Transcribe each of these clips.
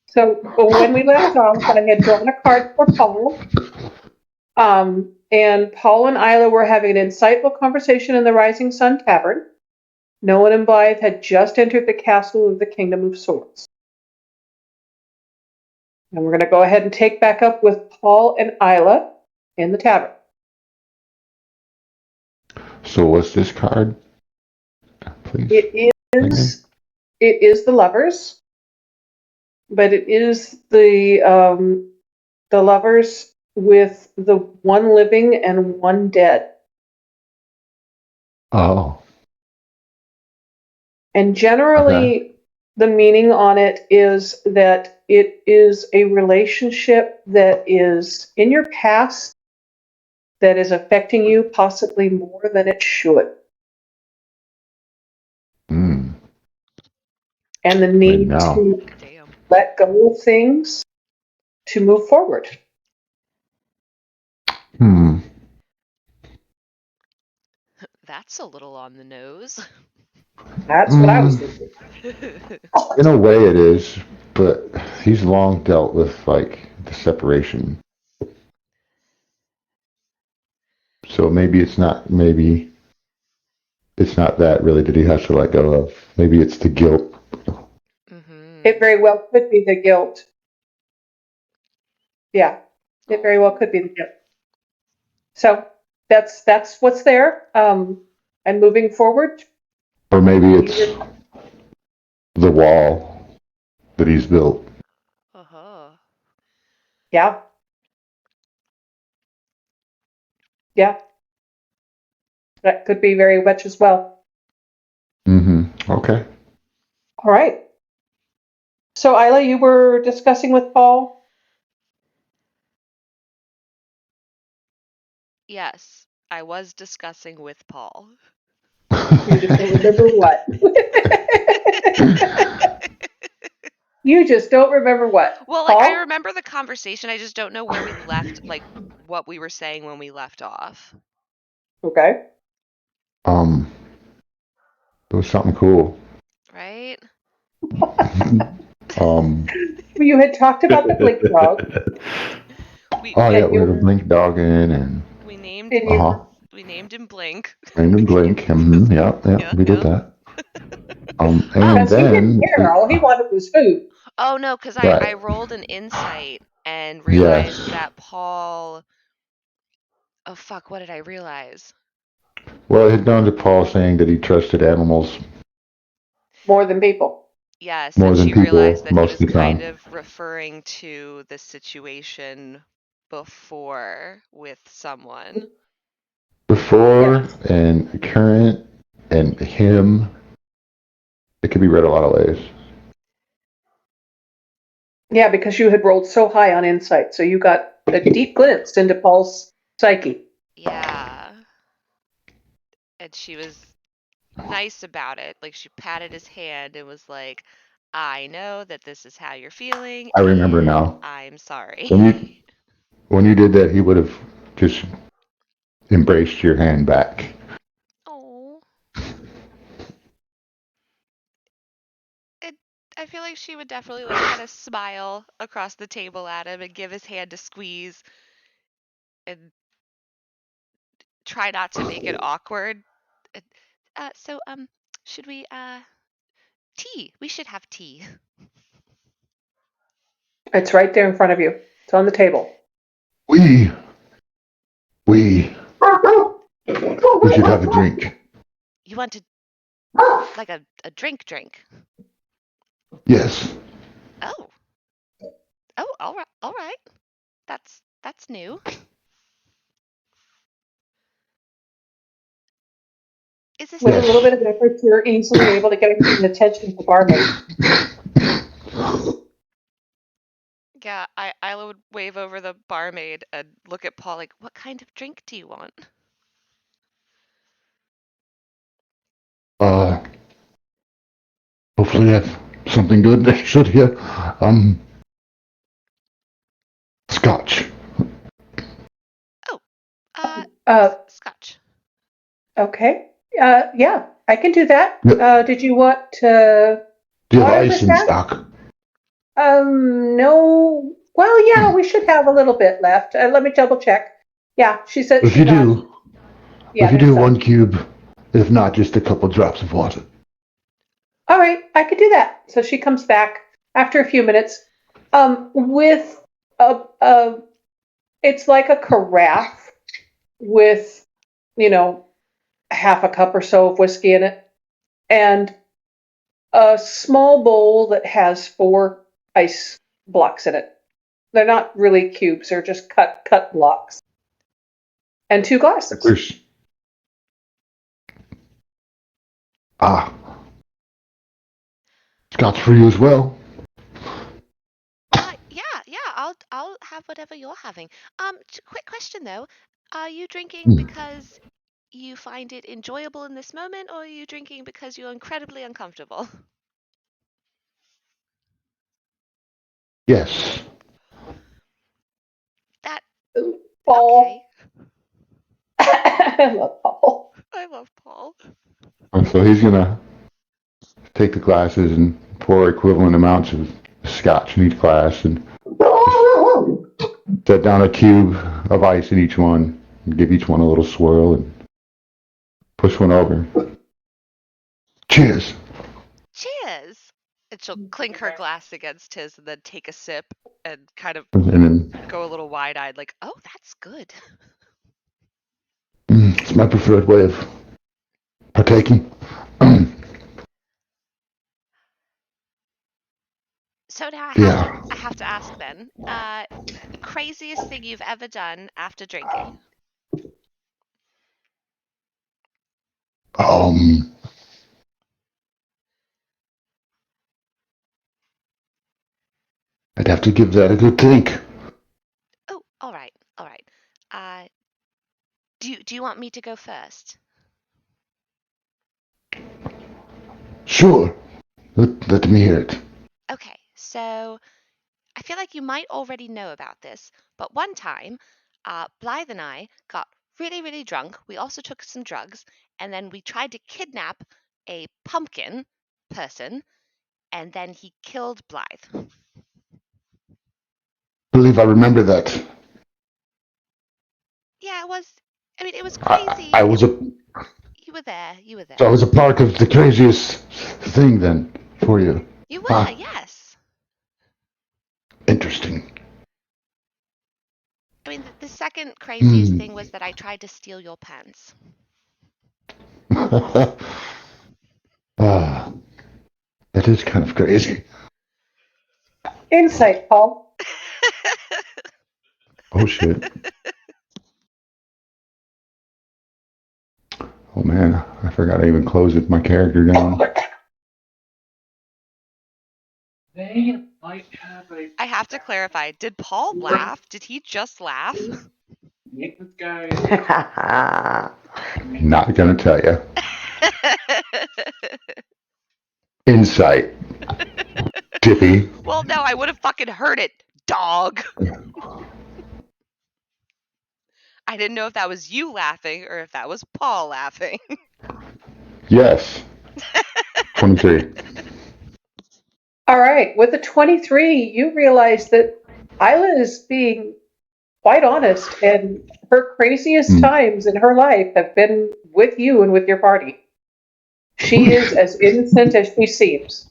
So when we left off, I had drawn a card for Paul. And Paul and Isla were having an insightful conversation in the Rising Sun Tavern. Nolan and Blythe had just entered the castle of the Kingdom of Swords. And we're going to go ahead and take back up with Paul and Isla in the tavern. So what's this card? Please. It is the lovers, but it is the lovers with the one living and one dead. Oh. And generally, the meaning on it is that it is a relationship that is in your past that is affecting you possibly more than it should. Mm. And the need to let go of things to move forward. That's a little on the nose. That's what I was thinking. In a way it is, but he's long dealt with, like, the separation. So maybe it's not that really that he has to let go of. Maybe it's the guilt. Mm-hmm. It very well could be the guilt. Yeah, it very well could be the guilt. So that's what's there. And moving forward. Or maybe it's the wall that he's built. Uh-huh. Yeah. Yeah. That could be very much as well. Mm-hmm. Okay. All right. So, Isla, you were discussing with Paul? Yes, I was discussing with Paul. You just don't remember what? You just don't remember what? Well, Paul? I remember the conversation. I just don't know where we left, like, what we were saying when we left off. Okay. It was something cool. Right? You had talked about the blink dog. We were blink dogging and we named we named him Blink. Named him Blink. Yeah, we did that. And then he didn't care. All he wanted was food. Oh no, because I rolled an insight and realized that Paul. Oh fuck! What did I realize? Well, it had gone to Paul saying that he trusted animals more than people. Yes, more and than she people, realized that most he was of the time. kind of referring to the situation before with someone. Before and current and him. It could be read a lot of ways. Yeah, because you had rolled so high on insight, so you got a deep glimpse into Paul's psyche. Yeah. And she was nice about it. Like, she patted his hand and was like, I know that this is how you're feeling. I remember now. I'm sorry. When you did that, he would have just embraced your hand back. Oh. I feel like she would definitely like kind of smile across the table at him and give his hand a squeeze and try not to make it awkward. Should we tea? We should have tea. It's right there in front of you. It's on the table. We should have a drink. You want to like a drink? Yes. Oh, all right. That's new. Is this with a little bit of effort? You're easily able to get the attention of the barmaid. Yeah, Isla would wave over the barmaid and look at Paul like, "What kind of drink do you want?" Hopefully I have something good next to you. Scotch. Scotch. Okay. Yeah, I can do that. Yep. Did you want do you have ice in stock? No. Well, yeah, we should have a little bit left. Let me double check. Yeah, she said If she you got. do, Yeah, if you there's do some. 1 cube, if not, just a couple drops of water. All right, I could do that. So she comes back after a few minutes, with a. It's like a carafe with, you know, half a cup or so of whiskey in it, and a small bowl that has 4 ice blocks in it. They're not really cubes; they're just cut blocks, and 2 Like glasses. there's ah, Scott's for you as well. I'll have whatever you're having. Quick question though. Are you drinking Hmm. because you find it enjoyable in this moment, or are you drinking because you're incredibly uncomfortable? Yes. That okay. Paul, I love Paul. I love Paul. So he's gonna take the glasses and pour equivalent amounts of scotch in each glass and set down a cube of ice in each one and give each one a little swirl and push one over. Cheers. Cheers. And she'll clink her glass against his and then take a sip and kind of And then go a little wide-eyed like, "Oh, that's good." it's my preferred way of partaking. So now Yeah. I have to ask then, craziest thing you've ever done after drinking? Um, I'd have to give that a good think. Oh, all right, all right. Uh, do you want me to go first? Sure. Let me hear it. Okay, so I feel like you might already know about this, but one time, Blythe and I got really, really drunk. We also took some drugs, and then we tried to kidnap a pumpkin person, and then he killed Blythe. Believe I remember that. Yeah, it was. I mean, it was I crazy. was a You were there. You were so I there. was a part of the craziest thing then for you. You were, Ah, yes. interesting. I mean, the second craziest Hmm. thing was that I tried to steal your pants. Ah, that is kind of crazy. Insight, Paul. Oh shit. Oh man, I forgot I even closed my character down. They might have a I have to clarify. Did Paul laugh? Did he just laugh? maintenance guy. Not gonna tell you. Insight, Dippy. Well, no, I would have fucking heard it, dog. I didn't know if that was you laughing or if that was Paul laughing. Yes. 23. All right, with the 23, you realize that Isla is being quite honest, and her craziest Hmm. times in her life have been with you and with your party. She is as innocent as she seems.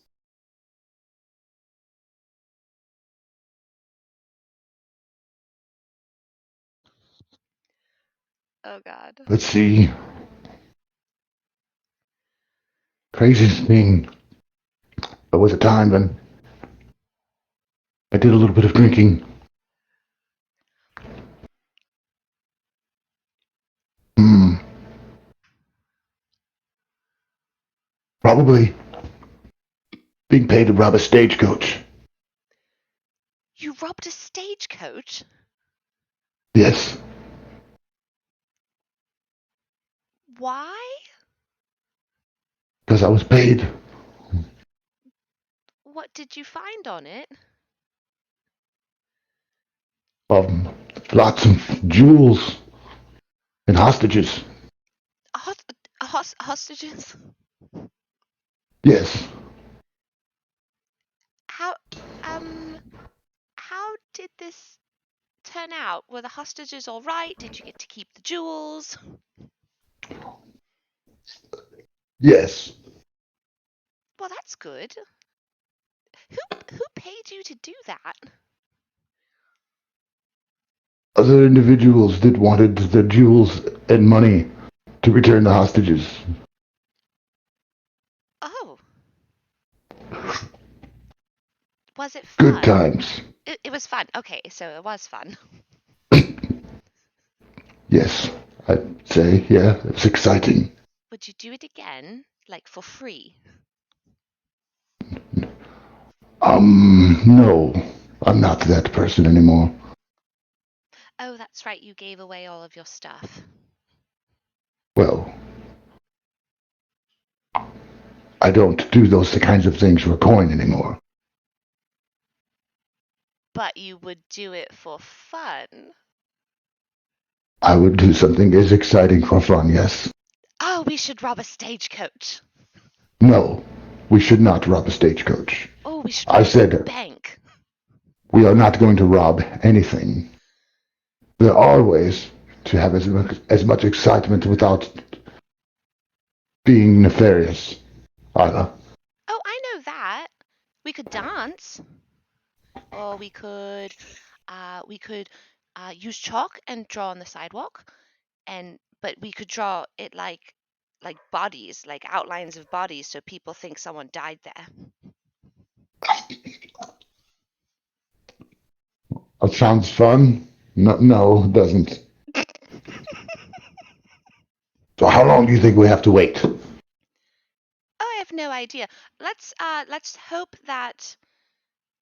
Oh god. Let's see. Craziest thing. There was a time when I did a little bit of drinking. Hmm. Probably being paid to rob a stagecoach. You robbed a stagecoach? Yes. Why? Because I was paid. What did you find on it? Um, Lots of jewels and hostages. Hostages? Yes. How did this turn out? Were the hostages all right? Did you get to keep the jewels? Yes. Well, that's good. Who paid you to do that? Other individuals that wanted the jewels and money to return the hostages. Oh. Was it Good fun? times. It was fun. Okay, so it was fun. Yes, I'd say, yeah, it's exciting. Would you do it again, like for free? No, I'm not that person anymore. Oh, that's right, you gave away all of your stuff. Well, I don't do those kinds of things for coin anymore. But you would do it for fun. I would do something as exciting for fun, yes. Oh, we should rob a stagecoach. No, we should not rob a stagecoach. Oh, we should I rob a said bank. we are not going to rob anything. There are ways to have as much excitement without being nefarious, Isla. Oh, I know that. We could dance. Or we could use chalk and draw on the sidewalk, but we could draw it like bodies, like outlines of bodies, so people think someone died there. That sounds fun. No, it doesn't. So how long do you think we have to wait? Oh, I have no idea. Let's hope that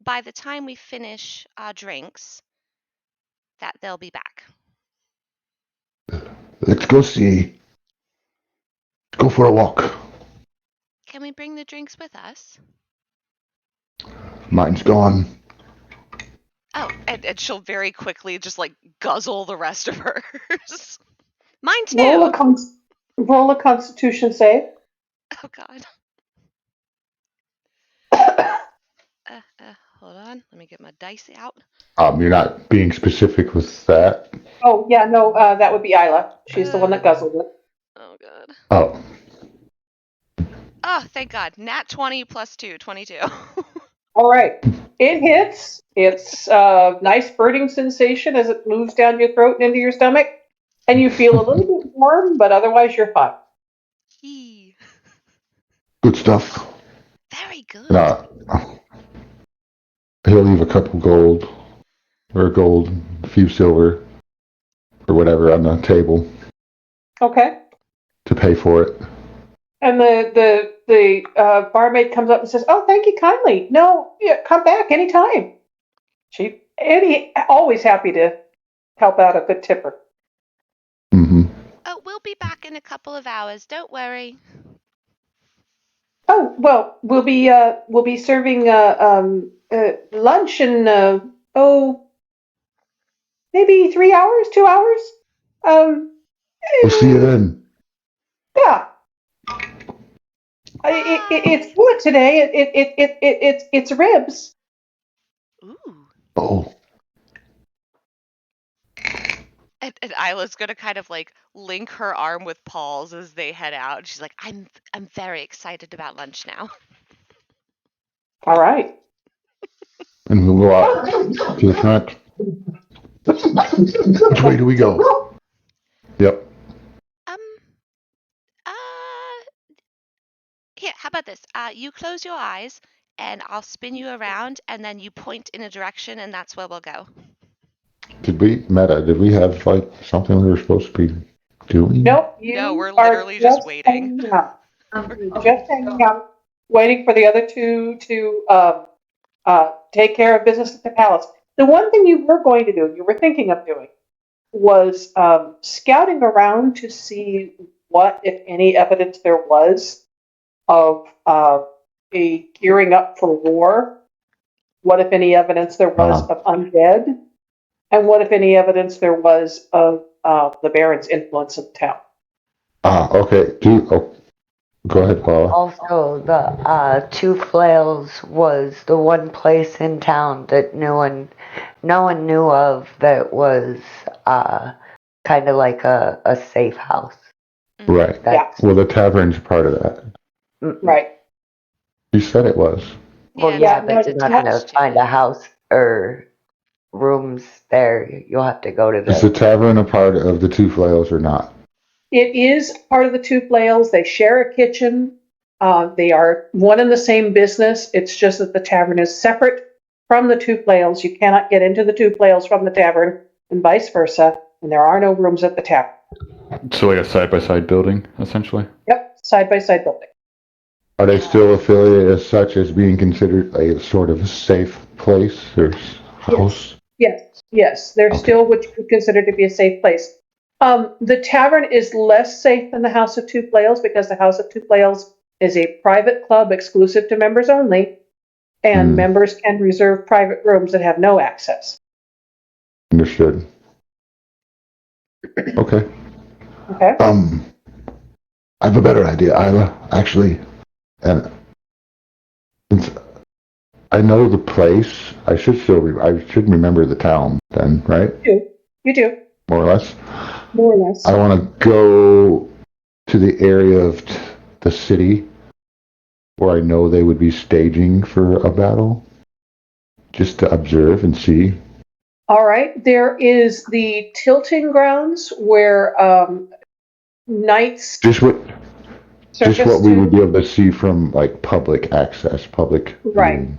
by the time we finish our drinks, that they'll be back. Let's go see. Let's go for a walk. Can we bring the drinks with us? Mine's gone. Oh, and she'll very quickly just like guzzle the rest of hers. Mine too. Roll a Constitution save. Oh God. Hold on. Let me get my dice out. You're not being specific with that. Oh yeah, no, that would be Isla. She's the one that guzzled it. Oh God. Oh. Oh, thank God. Nat 20 plus 2, 22. All right, it hits. It's a nice burning sensation as it moves down your throat and into your stomach, and you feel a little bit warm, but otherwise you're fine. Yee. Good stuff. Very good. He'll leave a couple gold, or gold, a few silver, or whatever on the table Okay. to pay for it. And the barmaid comes up and says, "Oh, thank you kindly. No, yeah, come back anytime." Eddie always happy to help out a good tipper. Mm-hmm. Oh, we'll be back in a couple of hours. Don't worry. Oh well, we'll be serving lunch in maybe 3 hours, 2 hours. We'll see you then. Yeah. It's good today. It's ribs. Ooh. Oh. And Isla's gonna kind of like link her arm with Paul's as they head out. She's like, I'm very excited about lunch now. All right. And we'll go out to the front. Which way do we go? Yep. Here, how about this? You close your eyes and I'll spin you around and then you point in a direction and that's where we'll go. Did we have like something we were supposed to be doing? Nope. No, we're literally just waiting. Just hanging out, waiting for the other two to take care of business at the palace. The one thing you were going to do, you were thinking of doing, was scouting around to see what, if any, evidence there was of a gearing up for war. What, if any, evidence there was of undead, and what, if any, evidence there was of the Baron's influence in town. Okay. Go ahead, Paula. Also, the Two Flails was the one place in town that no one no one knew of that was kind of like a safe house. Right. Yeah. Well, the tavern's part of that. Right. You said it was. Well, Yeah, yeah, it's, but it's you're not going to attached to find it. a house or rooms there. You'll have to go to Is the the. tavern a part of the Two Flails or not? It is part of the Two Flails. They share a kitchen. They are one and the same business. It's just that the tavern is separate from the Two Flails. You cannot get into the Two Flails from the tavern, and vice versa. And there are no rooms at the tavern. So like a side-by-side building, essentially? Yep, side by side building. Are they still affiliated as such as being considered a sort of safe place or house? Yes. They're Okay. still what you would consider to be a safe place. The tavern is less safe than the House of Two Flails because the House of Two Flails is a private club exclusive to members only, and members can reserve private rooms that have no access. Understood. Okay. Okay. I have a better idea, Isla, actually. And since I know the place, I should remember the town then, right? You do, More or less. more or less. I want to go to the area of the city where I know they would be staging for a battle, just to observe and see. All right. There is the tilting grounds where knights Just what circus we would do. be able to see from like public access, public Right. viewing.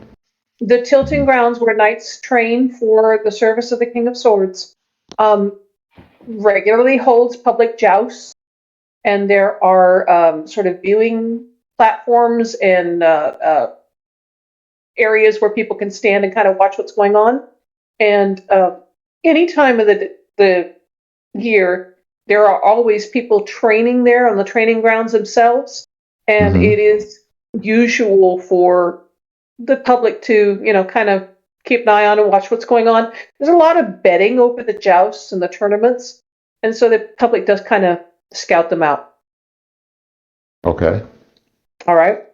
The tilting grounds where knights train for the service of the King of Swords regularly holds public jousts, and there are sort of viewing platforms and areas where people can stand and kind of watch what's going on. And any time of the year, there are always people training there on the training grounds themselves, and it is usual for the public to, kind of keep an eye on and watch what's going on. There's a lot of betting over the jousts and the tournaments, and so the public does kind of scout them out. Okay. All right.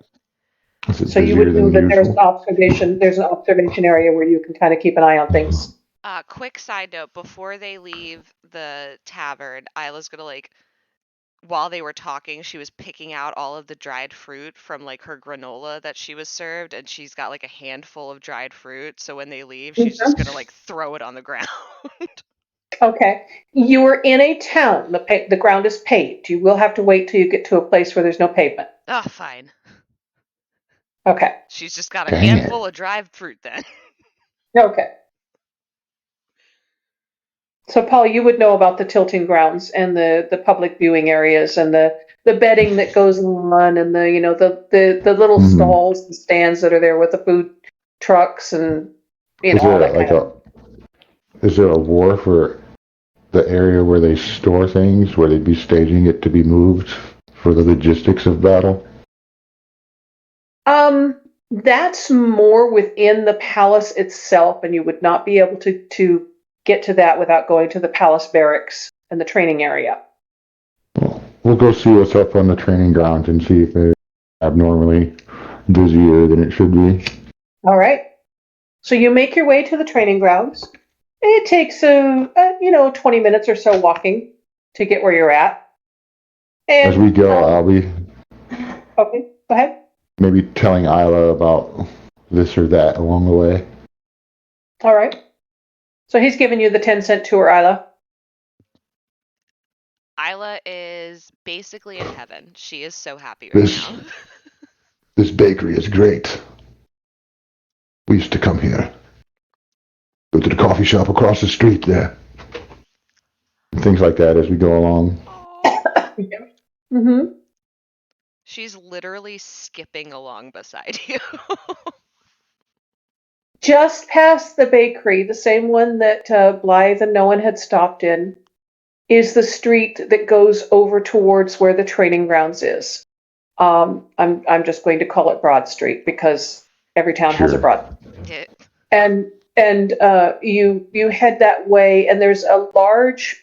Is So it you busier would know than that there's an usual? observation. There's an observation area where you can kind of keep an eye on things. Quick side note, before they leave the tavern, Isla's gonna while they were talking, she was picking out all of the dried fruit from like her granola that she was served, and she's got like a handful of dried fruit. So when they leave, she's just gonna like throw it on the ground. Okay. You are in a town. The ground is paved. You will have to wait till you get to a place where there's no pavement. Oh, fine. Okay. She's just got a Dang handful of dried fruit then. Okay. So, Paul, you would know about the tilting grounds and the public viewing areas and the bedding that goes on and the little stalls and stands that are there with the food trucks and Is all there that kind of. is there a war for the area where they store things, where they'd be staging it to be moved for the logistics of battle? That's more within the palace itself, and you would not be able to get to that without going to the palace barracks and the training area. Well, we'll go see what's up on the training grounds and see if they're abnormally busier than it should be. All right. So you make your way to the training grounds. It takes 20 minutes or so walking to get where you're at. And As we go, I'll be okay, go ahead. maybe telling Isla about this or that along the way. All right. So he's giving you the 10-cent tour, Isla. Isla is basically in heaven. She is so happy right now. This bakery is great. We used to come here. Go to the coffee shop across the street there. Things like that as we go along. Mm-hmm. She's literally skipping along beside you. Just past the bakery, the same one that Blythe and no one had stopped in, is the street that goes over towards where the training grounds is. I'm just going to call it Broad Street because every town has a Broad. Yeah. And you head that way, and there's a large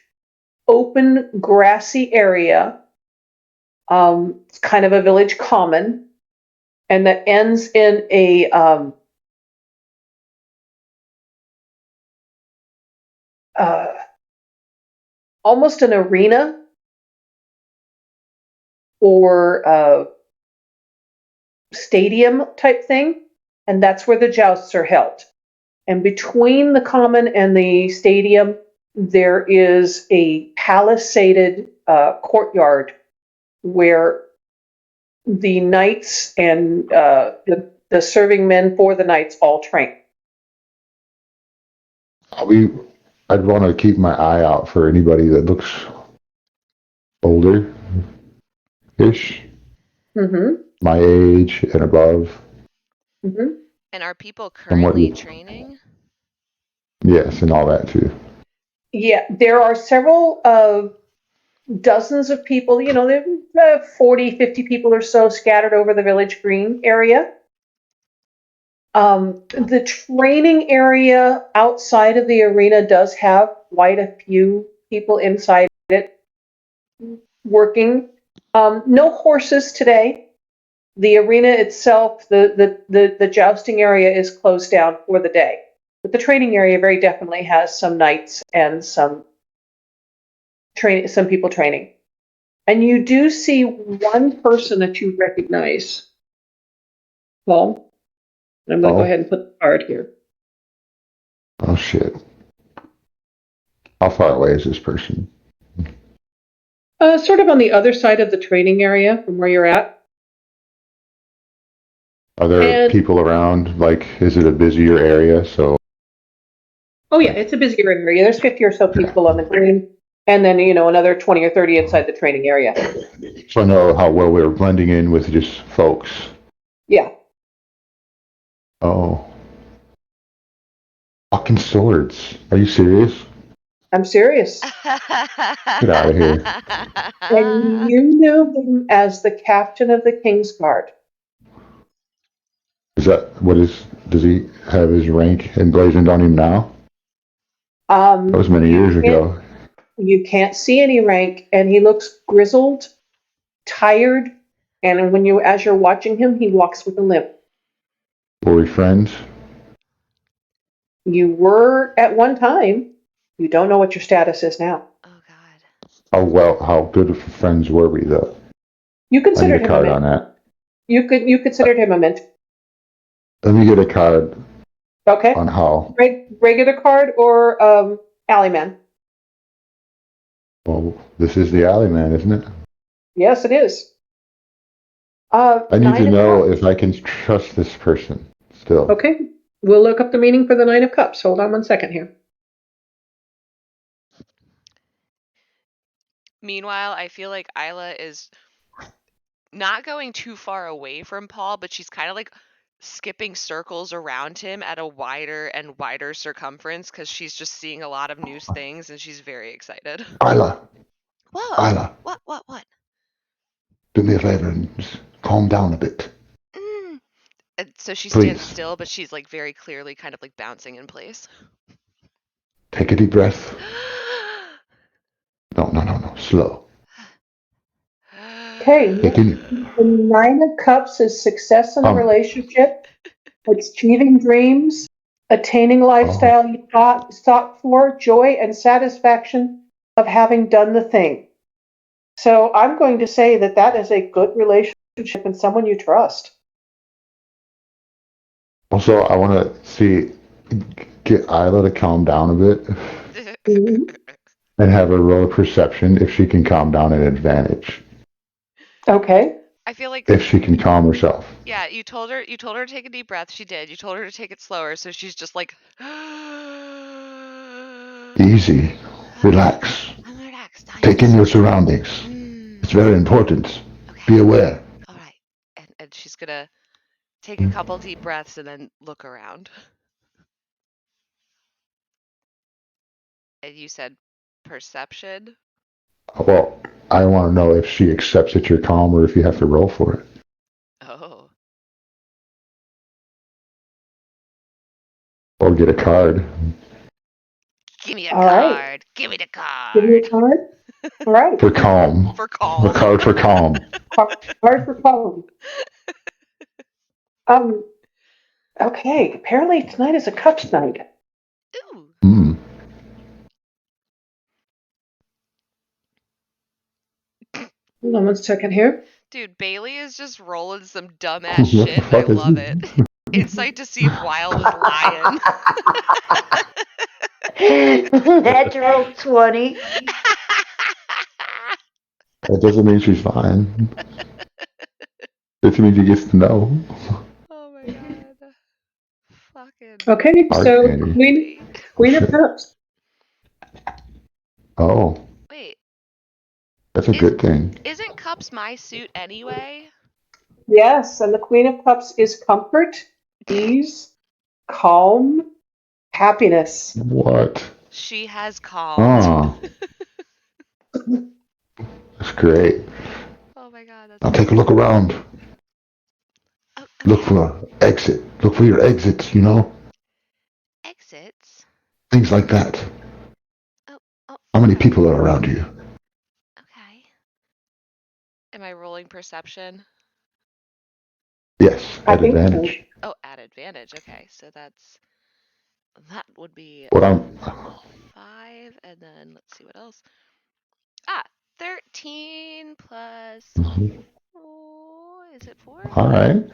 open grassy area. It's kind of a village common, and that ends in almost an arena or stadium type thing, and that's where the jousts are held. And between the common and the stadium, there is a palisaded courtyard where the knights and the serving men for the knights all train. I'd want to keep my eye out for anybody that looks older-ish, Mm-hmm. my age and above. Mm-hmm. And are people And what currently you, training? yes, and all that too. Yeah, there are several dozens of people, there are 40, 50 people or so scattered over the village green area. The training area outside of the arena does have quite a few people inside it working. No horses today. The arena itself, the jousting area is closed down for the day. But the training area very definitely has some knights and some people training. And you do see one person that you recognize, Paul. I'm going to go ahead and put the card here. Oh shit. How far away is this person? Sort of on the other side of the training area from where you're at. Are there people around? Like, is it a busier area? So. Oh yeah, it's a busier area. There's 50 or so people on the green, and then another 20 or 30 inside the training area. So I know how well we're blending in with just folks. Yeah. Oh. Fucking swords. Are you serious? I'm serious. Get out of here. And you know him as the captain of the King's Guard. Does he have his rank emblazoned on him now? That was many years ago. You can't see any rank, and he looks grizzled, tired, and as you're watching him, he walks with a limp. Were we friends? You were at one time. You don't know what your status is now. Oh God. How good of friends were we though? You considered him a mint. On that. You considered him a mint. Let me get a card. Okay. On how? Regular card or Alleyman? Well, this is the Alleyman, isn't it? Yes, it is. I need to know if I can trust this person still. Okay. We'll look up the meaning for the Nine of Cups. Hold on one second here. Meanwhile, I feel like Isla is not going too far away from Paul, but she's kind of like skipping circles around him at a wider and wider circumference because she's just seeing a lot of new things and she's very excited. Isla. Whoa. Isla. What? Do me a favor and just calm down a bit. And so she stands still, but she's like very clearly kind of like bouncing in place. Take a deep breath. No. Slow. Okay. The Nine of Cups is success in a relationship, achieving dreams, attaining lifestyle you sought for, joy and satisfaction of having done the thing. So I'm going to say that is a good relationship and someone you trust. Also, I want to get Isla to calm down a bit and have her roll a perception if she can calm down an advantage. Okay. I feel like if she can calm herself. Yeah, you told her to take a deep breath. She did. You told her to take it slower, so she's just like easy, relax. I'm relaxed. Take in your surroundings. It's very important. Okay. Be aware. All right, and she's gonna take a couple deep breaths and then look around. And you said perception? Well, I want to know if she accepts that you're calm or if you have to roll for it. Oh. Or get a card. Give me a card. Right. Give me the card. Give me a card. All right. For calm. For calm. A card for calm. Card for calm. Okay. Apparently tonight is a cups night. Ooh. Hold on 1 second here. Dude, Bailey is just rolling some dumbass What the shit, and I fuck is love this? it. Insight to see if Wilde is lying. Natural 20. That doesn't mean she's fine. It means he gets to know. Oh my god. Fucking Okay, Hard so candy. Queen of Shit. Cups. Oh, Wait, that's a good thing. isn't Cups my suit anyway? Yes, and the Queen of Cups is comfort, ease, calm, happiness. What? She has calmed. Oh, that's great. Oh my god, that's Now take a look around. Oh, Look okay. for exit. Look for your exits, you know? Exits. Things like that. Oh, How many people are around you? okay. Am I rolling perception? Yes, I at think so. advantage. Oh, at advantage. Okay, so that would be What I'm 5, and then let's see what else. 13 plus 4. Is it 4? all right.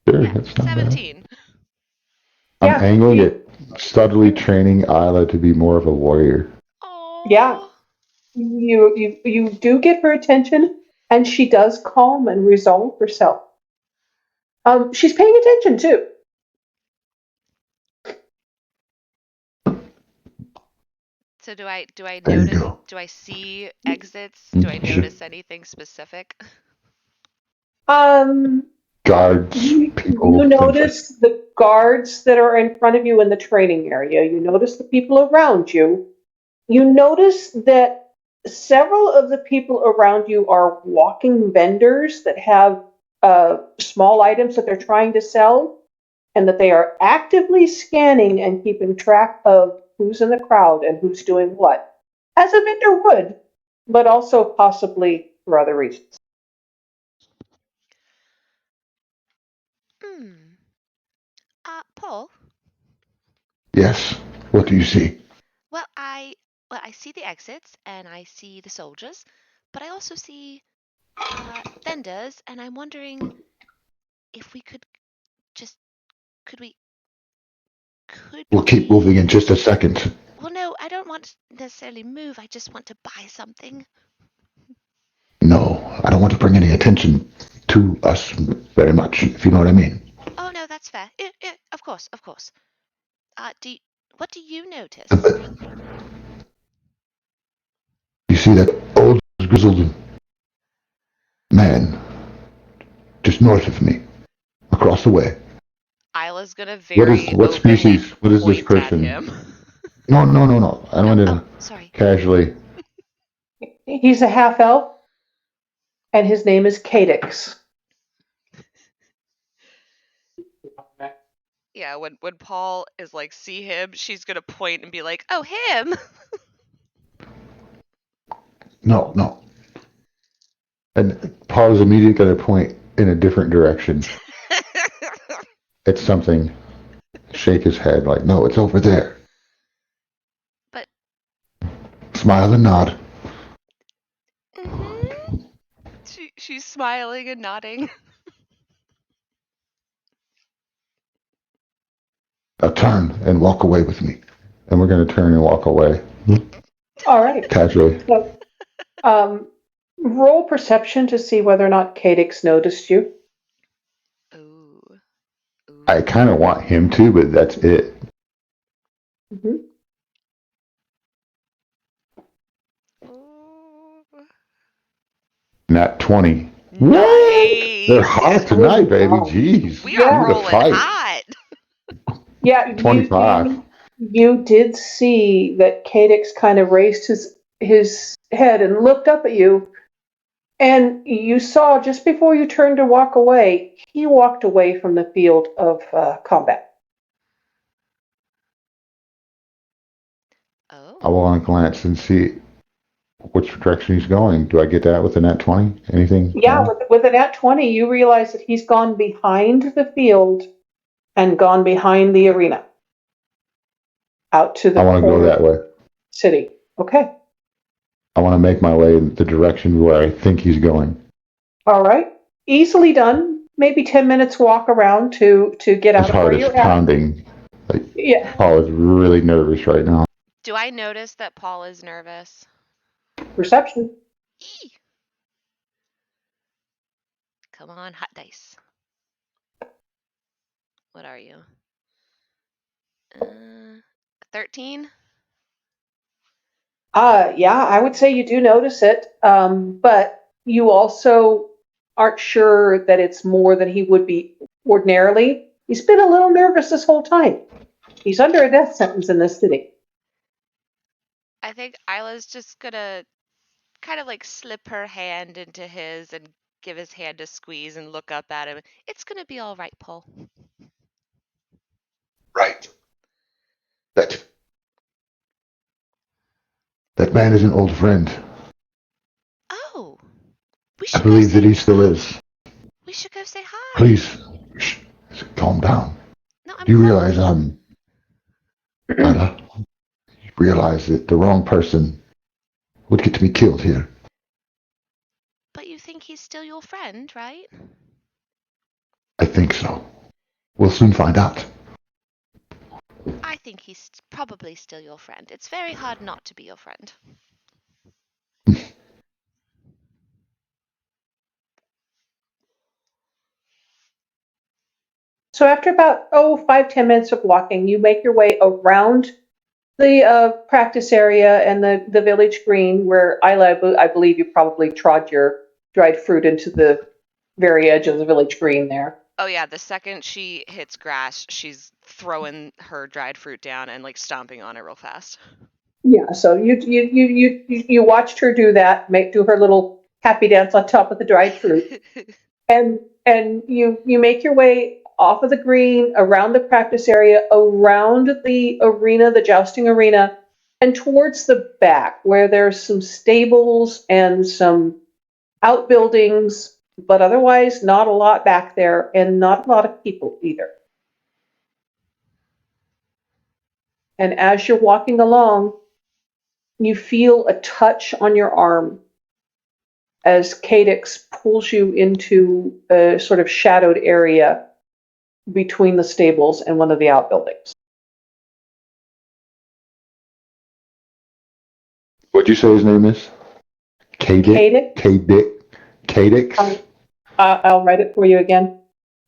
Sure, Yeah, that's not bad. 17. I'm Yeah, angling at subtly training Isla to be more of a warrior. yeah. Oh. You do get her attention, and she does calm and resolve herself. She's paying attention too. So do I There you notice? go. Do I see exits? Do I Shit. notice anything specific? Um, Guards, you people, things like notice the guards that are in front of you in the training area. You notice the people around you. You notice that several of the people around you are walking vendors that have small items that they're trying to sell, and that they are actively scanning and keeping track of who's in the crowd and who's doing what, as a vendor would, but also possibly for other reasons. Hmm. Paul. Yes. What do you see? Well, I see the exits and I see the soldiers, but I also see vendors, and I'm wondering if we could just could we could We'll keep we moving in just a second. Well, no, I don't want to necessarily move. I just want to buy something. No, I don't want to bring any attention to us very much, if you know what I mean. Oh no, that's fair. Yeah, of course, of course. What do you notice? You see that old grizzled man just north of me, across the way. Isla's gonna very What openly species? What is this point at person? him. No, no, no, no. I don't want Oh, to sorry. casually. He's a half elf, and his name is Cadix. Yeah, when Paul is like, see him, she's gonna point and be like, oh, him. No, no. And Paul is immediately going to point in a different direction. It's something. Shake his head like, no, it's over there. But Smile and nod. she's smiling and nodding. Now turn and walk away with me. And we're going to turn and walk away. All right. Casually. So, roll perception to see whether or not Cadix noticed you. Ooh. I kind of want him to, but that's it. Mm-hmm. Ooh. Nat 20. Nice. They're hot tonight, baby. Jeez. We are Yeah. Need a rolling fight. hot. Yeah, 25. you did see that Cadix kind of raised his head and looked up at you, and you saw just before you turned to walk away, he walked away from the field of combat. Oh. I want to glance and see which direction he's going. Do I get that with a nat 20? Anything? Yeah, No? with an at 20, you realize that he's gone behind the field and gone behind the arena, out to the I want to go corner that way. city. Okay. I want to make my way in the direction where I think he's going. All right. Easily done. Maybe 10 minutes walk around to get His out of heart where is you're at. pounding. Like, Yeah. Paul is really nervous right now. Do I notice that Paul is nervous? Perception. Eee. Come on, hot dice. What are you? 13? Yeah, I would say you do notice it, but you also aren't sure that it's more than he would be ordinarily. He's been a little nervous this whole time. He's under a death sentence in this city. I think Isla's just gonna kind of like slip her hand into his and give his hand a squeeze and look up at him. It's gonna be all right, Paul. Right. That man is an old friend. Oh, we I should go believe that say he still is. we should go say hi. Please, shh, calm down. No, I'm Do you calm. realize Anna, you realize that the wrong person would get to be killed here? But you think he's still your friend, right? I think so. We'll soon find out. I think he's probably still your friend. It's very hard not to be your friend. So after about 5-10 minutes of walking, you make your way around the practice area and the village green where I believe you probably trod your dried fruit into the very edge of the village green there. Oh yeah, the second she hits grass, she's throwing her dried fruit down and like stomping on it real fast. Yeah, so you watched her do that, do her little happy dance on top of the dried fruit, and you make your way off of the green, around the practice area, around the arena, the jousting arena, and towards the back where there's some stables and some outbuildings, but otherwise not a lot back there and not a lot of people either. And as you're walking along, you feel a touch on your arm as Cadix pulls you into a sort of shadowed area between the stables and one of the outbuildings. What'd you say his name is? Cadix? Cadix? I'll write it for you again.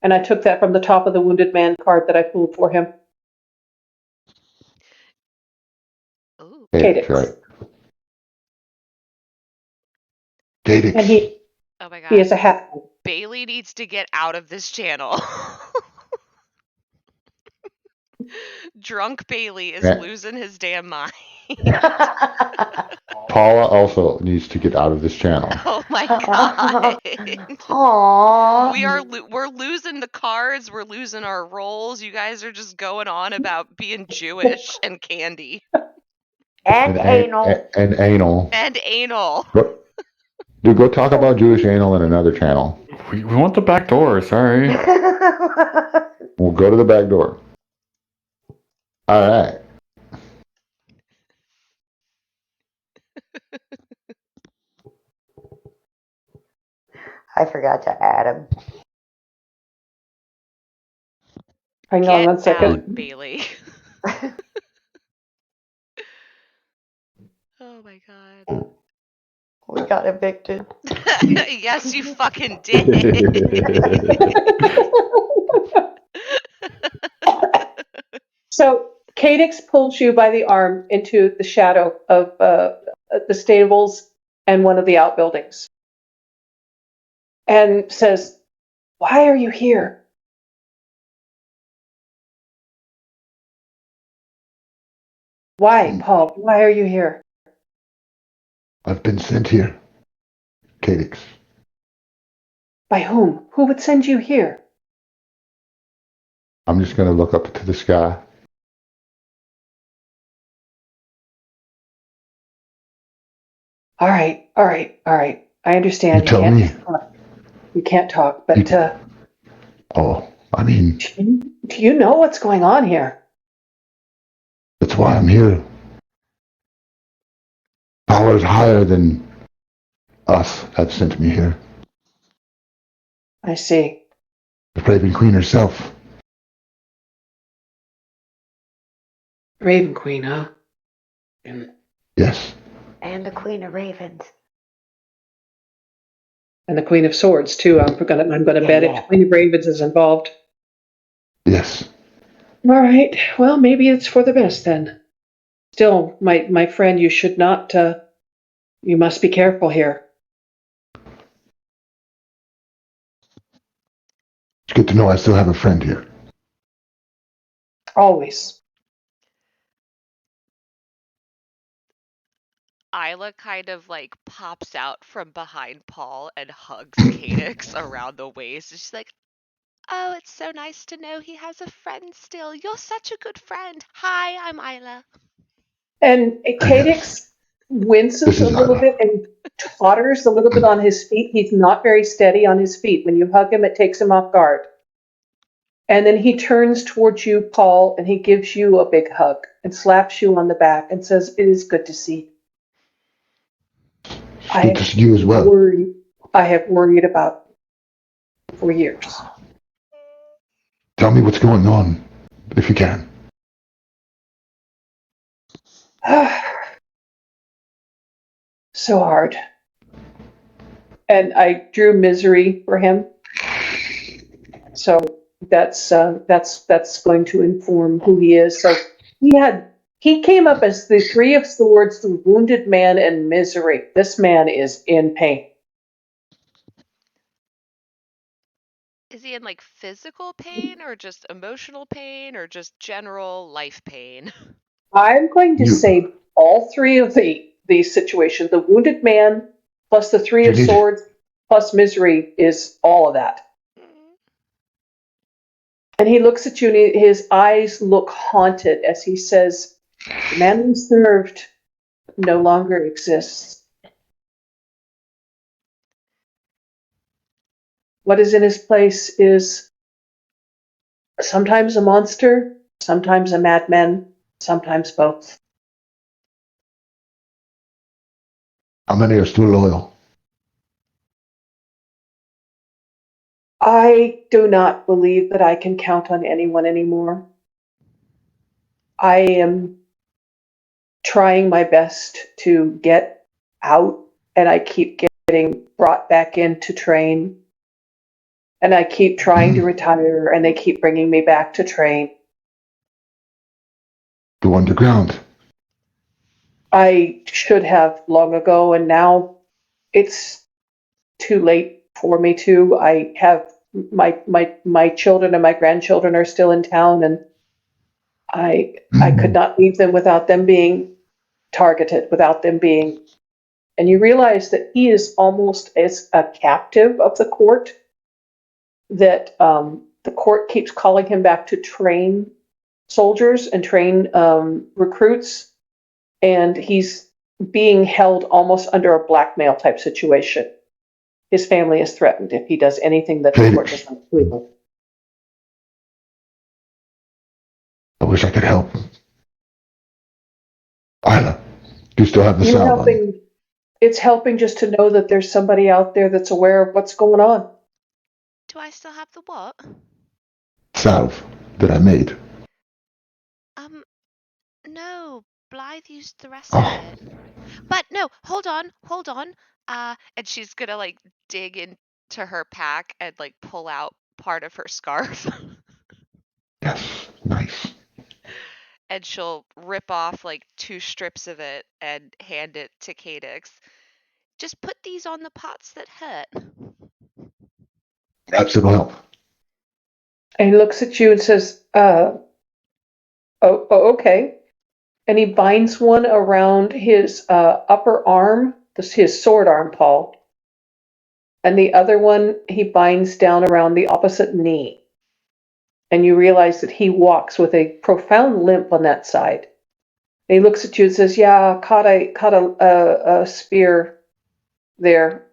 And I took that from the top of the Wounded Man card that I pulled for him. Ooh. Cadix. Right. Cadix. And Oh my god. he is a hat. Bailey needs to get out of this channel. Drunk Bailey is Yeah. losing his damn mind. Paula also needs to get out of this channel. Oh my god. Aww. We're losing the cards, we're losing our roles. You guys are just going on about being Jewish and candy. And anal. And anal. And anal. Dude, go talk about Jewish anal in another channel. We want the back door, sorry. We'll go to the back door. All right. I forgot to add him. Hang on 1 second. Out, Bailey. Oh my god. We got evicted. Yes, you fucking did. So Cadix pulls you by the arm into the shadow of the stables and one of the outbuildings and says, "Why are you here?" Why, Paul? Why are you here? I've been sent here. Cadix. By whom? Who would send you here? I'm just going to look up to the sky. All right. I understand. You tell me. You can't talk, but I mean, do you know what's going on here? that's why I'm here. Powers higher than us have sent me here. I see. The Raven Queen herself. Raven Queen, huh? And Yes. And the Queen of Ravens. the Queen of Swords too. I'm gonna Yeah, bet yeah. if Queen of Ravens is involved. Yes. All right. Well, maybe it's for the best then. Still, my friend, you should not. You must be careful here. It's good to know I still have a friend here. Always. Isla kind of like pops out from behind Paul and hugs Cadix around the waist. And she's like, "Oh, it's so nice to know he has a friend still. You're such a good friend. Hi, I'm Isla." And Cadix winces This a is little Isla. bit and totters a little bit on his feet. He's not very steady on his feet. When you hug him, it takes him off guard. And then he turns towards you, Paul, and he gives you a big hug and slaps you on the back and says, "It is good to see you. It's good to see you as well. I have worried about you for years." Tell me what's going on, if you can. So hard. And I drew misery for him. So that's going to inform who he is. So he came up as the Three of Swords, the wounded man, and misery. This man is in pain. Is he in like physical pain or just emotional pain or just general life pain? I'm going to You, say all three of these situations. The wounded man plus the Three you of need Swords plus misery is all of that. And he looks at you and his eyes look haunted as he says, "The man we served no longer exists. What is in his place is sometimes a monster, sometimes a madman, sometimes both." how many are still loyal? I do not believe that I can count on anyone anymore. I am trying my best to get out, and I keep getting brought back in to train. And I keep trying to retire, and they keep bringing me back to train. Go underground. I should have long ago, and now it's too late for me to. I have my children and my grandchildren are still in town, and I could not leave them without them being targeted, without them being. And you realize that he is almost as a captive of the court. That the court keeps calling him back to train soldiers and train recruits, and he's being held almost under a blackmail type situation. His family is threatened if he does anything that the court does not approve of. I wish I could help. Isla, do you still have the You salve on? helping? It's helping just to know that there's somebody out there that's aware of what's going on. Do I still have the what? Salve that I made. No, Blythe used the rest of Oh, it. But no, hold on. And she's gonna like dig into her pack and like pull out part of her scarf. yes, nice. And she'll rip off like 2 strips of it and hand it to Cadix. Just put these on the parts that hurt. Perhaps it'll help. And he looks at you and says, okay." And he binds one around his upper arm, his sword arm, Paul. And the other one he binds down around the opposite knee. And you realize that he walks with a profound limp on that side. And he looks at you and says, "Yeah, caught a spear there.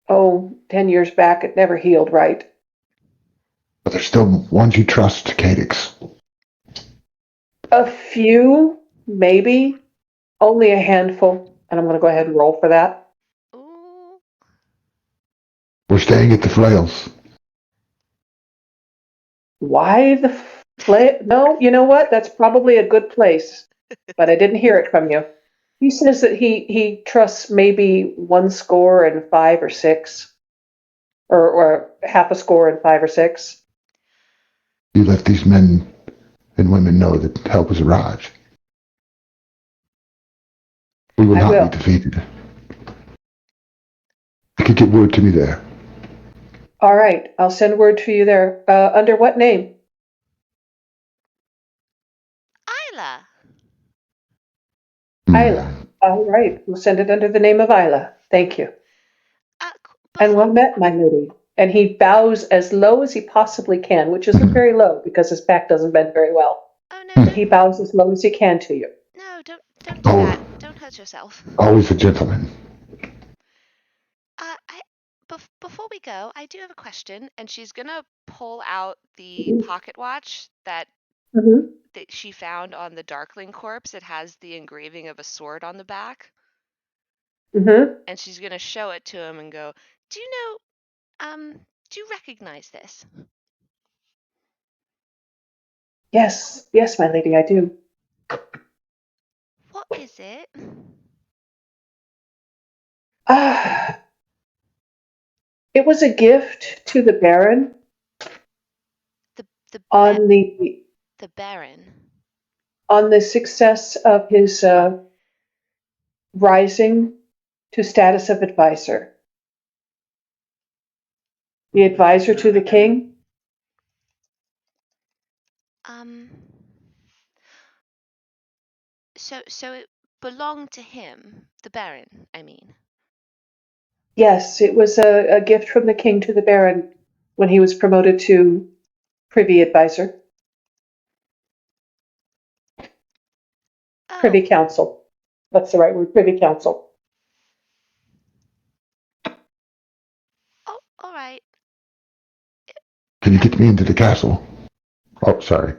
Oh, 10 years back, it never healed right." But there's still ones you trust, Cadix. A few, maybe, only a handful. And I'm going to go ahead and roll for that. Ooh. We're staying at the Flails. Why the No, you know what? That's probably a good place, but I didn't hear it from you. He says that he trusts maybe 1 score and 5 or 6, or half a score and 5 or 6. You let these men and women know that help has arrived. We will I not will. be defeated. You can get word to me there. All right, I'll send word to you there. Under what name? Isla. Isla. All right, we'll send it under the name of Isla. Thank you. And well met, my lady. And he bows as low as he possibly can, which isn't very low because his back doesn't bend very well. Oh no! But he bows as low as he can to you. No, don't do Oh. that. Don't hurt yourself. Always a gentleman. Before we go, I do have a question, and she's gonna pull out the Mm-hmm. pocket watch that Mm-hmm. she found on the Darkling corpse. It has the engraving of a sword on the back, Mm-hmm. and she's gonna show it to him and go, "Do you know? Do you recognize this?" Yes, yes, my lady, I do. What is it? It was a gift to the Baron The on the Baron. on the success of his rising to status of advisor. The advisor to the king. So it belonged to him, the Baron, I mean. Yes, it was a gift from the king to the Baron when he was promoted to privy advisor. Privy Oh, council. That's the right word, privy council. all right. Can you get me into the castle? Oh, sorry.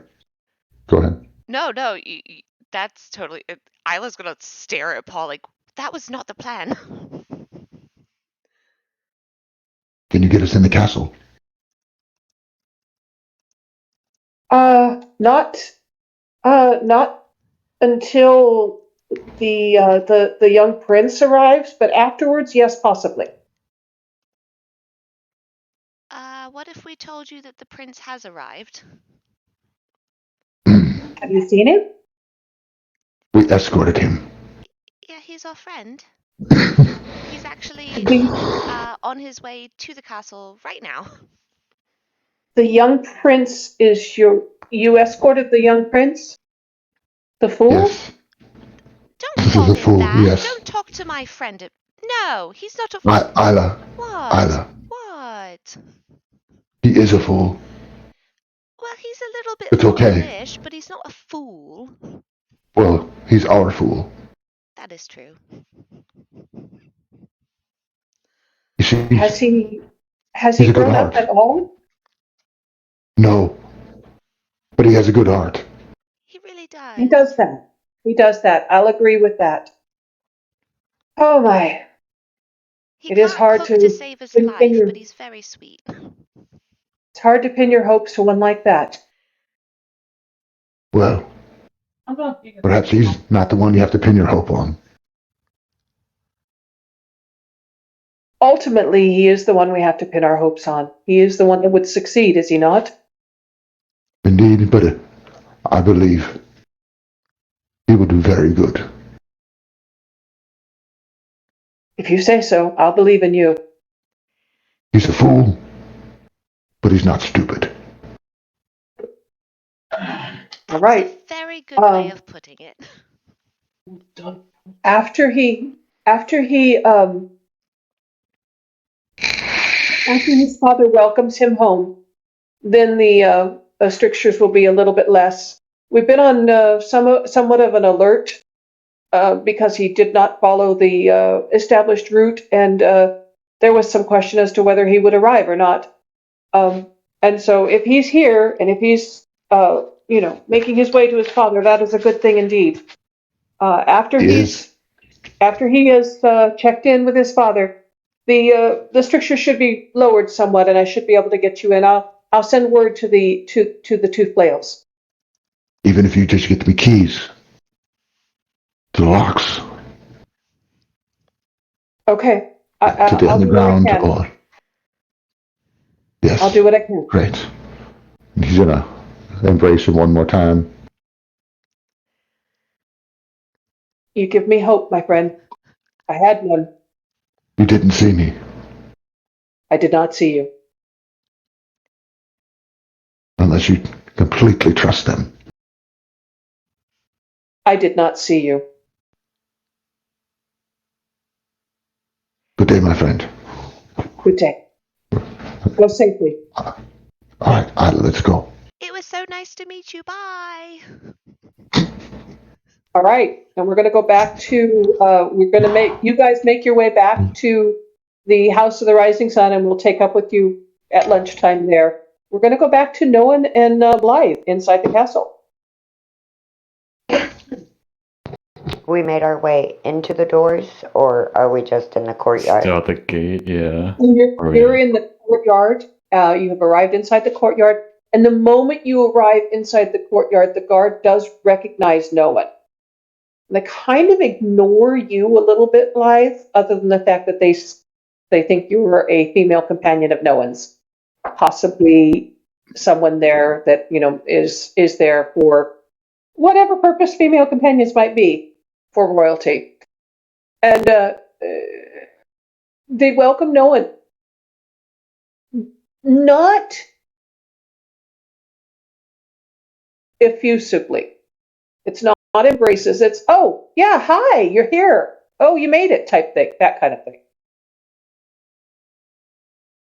Go ahead. No, that's totally. Isla's gonna stare at Paul like that was not the plan. Can you get us in the castle? Not until the young prince arrives, but afterwards, yes, possibly. What if we told you that the prince has arrived? Have you seen him? We escorted him. Yeah, he's our friend. He's actually The on his way to the castle right now. the young prince is you escorted the young prince? The fool? Yes. Don't This call is a him fool, that. yes. Don't talk to my friend. No, he's not a. Isla. What? Isla. What? He is a fool. Well, he's a little bit It's okay. foolish, but he's not a fool. Well, he's our fool. That is true. You see, Has he he's a good grown up heart. at all? No. But he has a good heart. He really does. He does that. He does that. I'll agree with that. Oh my. He It is can't hard cook to save his life, pin but he's very sweet. it's hard to pin your hopes to one like that. Well, perhaps he's not the one you have to pin your hope on. Ultimately, he is the one we have to pin our hopes on. He is the one that would succeed, is he not? Indeed, but I believe he will do very good. If you say so, I'll believe in you. He's a fool, but he's not stupid. All right. That's a very good way of putting it. After his father welcomes him home, then the strictures will be a little bit less. We've been on somewhat of an alert because he did not follow the established route, and there was some question as to whether he would arrive or not. And so, if he's here and if he's making his way to his father, that is a good thing indeed. After He he's is. After he has checked in with his father, the strictures should be lowered somewhat, and I should be able to get you in. I'll send word to the tooth flails. Even if you just get me keys to the locks, Okay, to the I'll do what I underground, can. or yes, I'll do what I can. great. He's gonna embrace him one more time. You give me hope, my friend. I had none. You didn't see me. I did not see you. Unless you completely trust them. I did not see you. Good day, my friend. Good day. Go safely. All right, let's go. It was so nice to meet you. Bye. All right, and we're going to go back to. You guys make your way back to the House of the Rising Sun, and we'll take up with you at lunchtime there. We're going to go back to Noan and Blythe inside the castle. We made our way into the doors, or are we just in the courtyard? Still at the gate, yeah. You're in the courtyard. You have arrived inside the courtyard, and the moment you arrive inside the courtyard, the guard does recognize Noan. They kind of ignore you a little bit, Blythe, other than the fact that they think you were a female companion of Noan's, possibly someone there that is there for whatever purpose female companions might be for royalty, and they welcome Noan. Not effusively. It's not embraces. It's, oh, yeah, hi, you're here. Oh, you made it type thing, that kind of thing.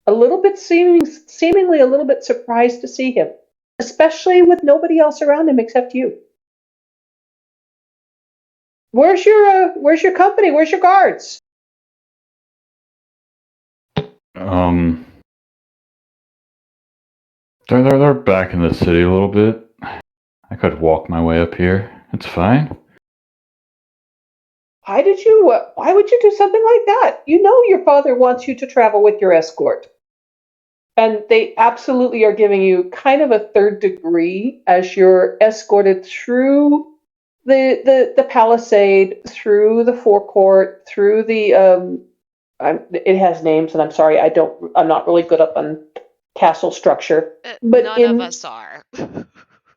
A little bit seemingly a little bit surprised to see him, especially with nobody else around him except you. Where's your company? Where's your guards? They're back in the city a little bit. I could walk my way up here. It's fine. Why would you do something like that? You know your father wants you to travel with your escort. And they absolutely are giving you kind of a third degree as you're escorted through the palisade, through the forecourt, through the it has names, and I'm sorry, I'm not really good up on castle structure. But None of us are.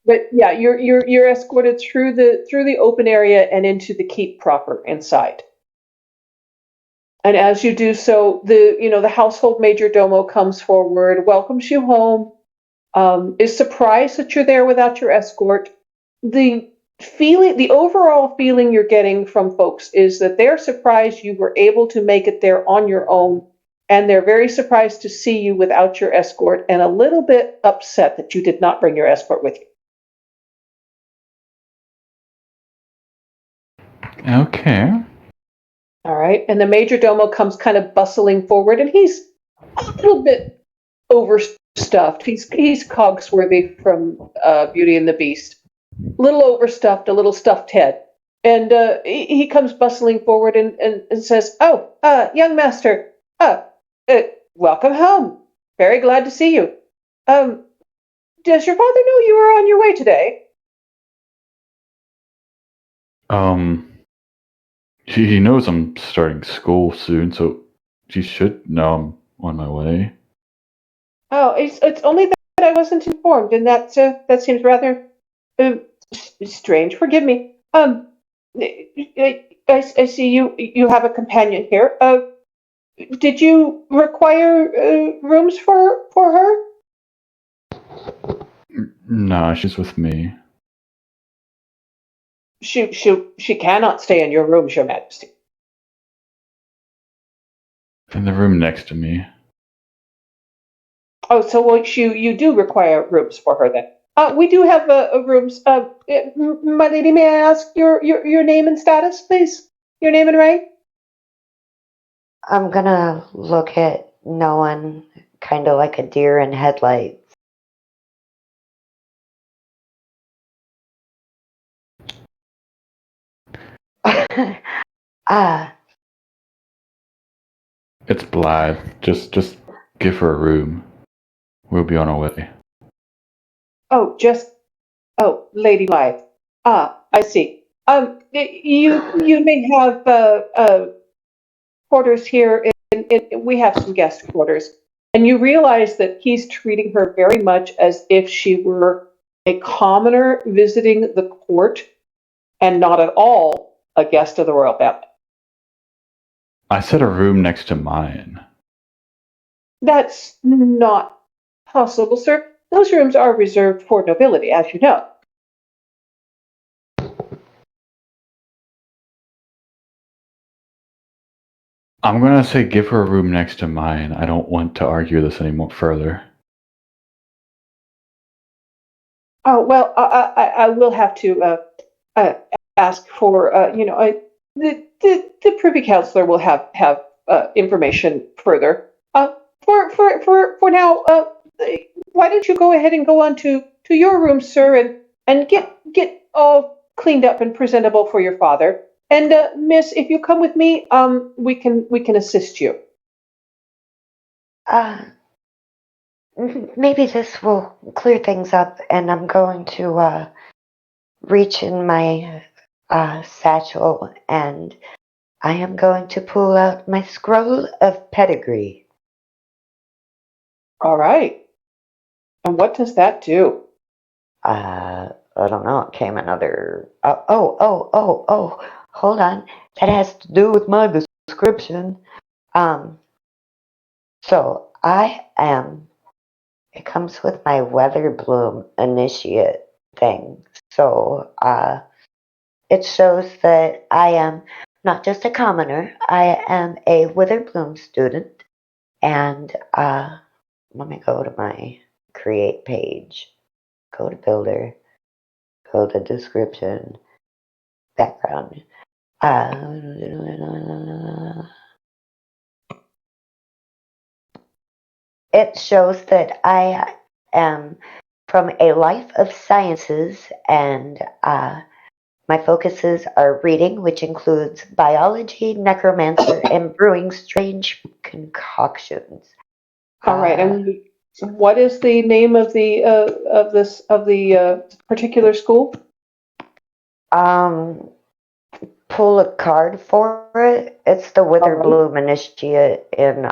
But yeah, you're escorted through the open area and into the keep proper inside. And as you do so, the household major domo comes forward, welcomes you home, is surprised that you're there without your escort. The overall feeling you're getting from folks is that they're surprised you were able to make it there on your own, and they're very surprised to see you without your escort, and a little bit upset that you did not bring your escort with you. Okay. All right, and the major domo comes kind of bustling forward, and he's a little bit overstuffed. He's Cogsworthy from Beauty and the Beast, a little overstuffed, a little stuffed head, and he comes bustling forward and says, "Oh, young master, welcome home. Very glad to see you. Does your father know you are on your way today?" He knows I'm starting school soon, so he should know I'm on my way. Oh, it's only that I wasn't informed, and that seems rather uh, strange. Forgive me. I see you have a companion here. Did you require rooms for her? Nah, she's with me. She cannot stay in your rooms, Your Majesty. In the room next to me. Oh, so you do require rooms for her then? We do have rooms. My lady, may I ask your name and status, please? Your name and rank? I'm gonna look at no one, kind of like a deer in headlights. Ah, It's Blythe. Just give her a room. We'll be on our way. Oh, Lady Blythe. Ah, I see. You may have quarters here. We have some guest quarters, and you realize that he's treating her very much as if she were a commoner visiting the court, and not at all a guest of the royal family. I said a room next to mine. That's not possible, sir. Those rooms are reserved for nobility, as you know. I'm gonna say give her a room next to mine. I don't want to argue this anymore further. Oh well, I will have to ask for the Privy Councillor will have information further. For now, why don't you go ahead and go on to your room, sir, and get all cleaned up and presentable for your father. And Miss, if you come with me, we can assist you. uh, maybe this will clear things up, and I'm going to reach in my satchel, and I am going to pull out my scroll of pedigree. All right. And what does that do? I don't know. It came another. Oh. Hold on. That has to do with my description. So I am. It comes with my Weather Bloom initiate thing. So, it shows that I am not just a commoner. I am a Witherbloom student, and let me go to my create page. Go to builder. Go to description. Background. It shows that I am from a life of sciences, and my focuses are reading, which includes biology, necromancer, and brewing strange concoctions. All right. And what is the name of the particular school? Pull a card for it. It's the Witherbloom Initiate in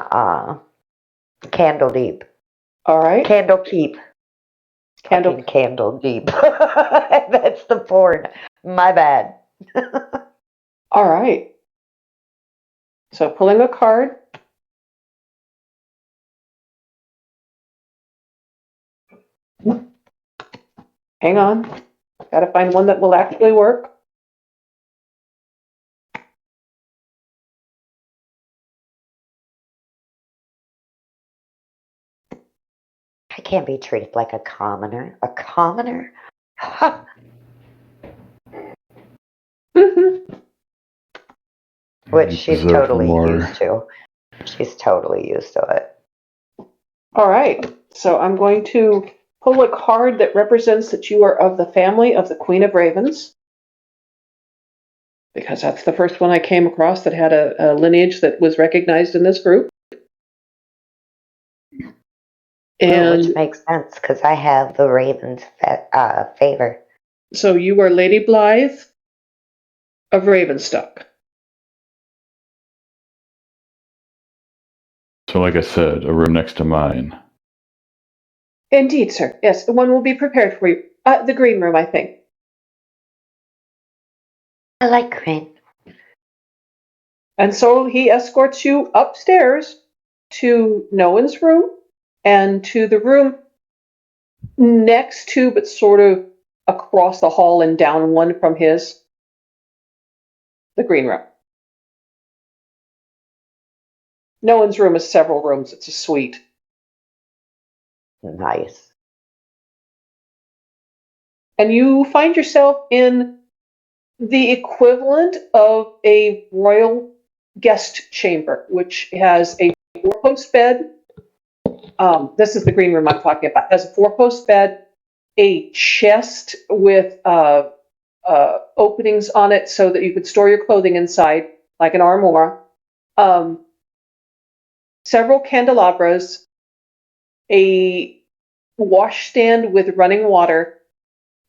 Candledeep. All right. Candlekeep. Candledeep. That's the porn. My bad. All right. So pulling a card. Hang on. Got to find one that will actually work. I can't be treated like a commoner. A commoner? Ha! Which You she's deserve totally more. used to. She's totally used to it. All right. So I'm going to pull a card that represents that you are of the family of the Queen of Ravens, because that's the first one I came across that had a lineage that was recognized in this group. And which makes sense because I have the Ravens' favor. so you are Lady Blythe of Ravenstock. So, like I said, a room next to mine. Indeed, sir. Yes, one will be prepared for you. The green room, I think. I like green. And so he escorts you upstairs to Noan's room and to the room next to, but sort of across the hall and down one from his, the green room. Noan's room is several rooms. It's a suite. Nice. And you find yourself in the equivalent of a royal guest chamber, which has a four-post bed. This is the green room I'm talking about. It has a four-post bed, a chest with openings on it so that you could store your clothing inside, like an armoire, several candelabras, a washstand with running water,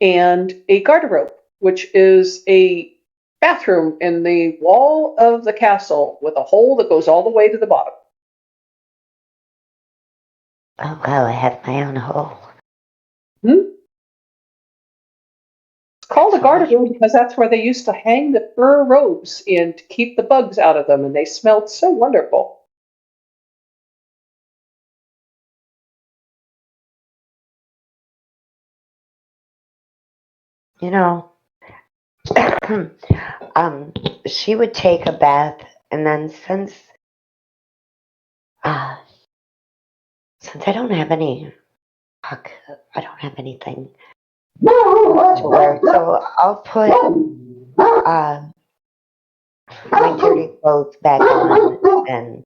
and a garderobe, which is a bathroom in the wall of the castle with a hole that goes all the way to the bottom. Oh, well, I have my own hole. It's called a garderobe because that's where they used to hang the fur robes in to keep the bugs out of them, and they smelled so wonderful. You know, she would take a bath, and then since I don't have anything to wear, so I'll put my dirty clothes back on and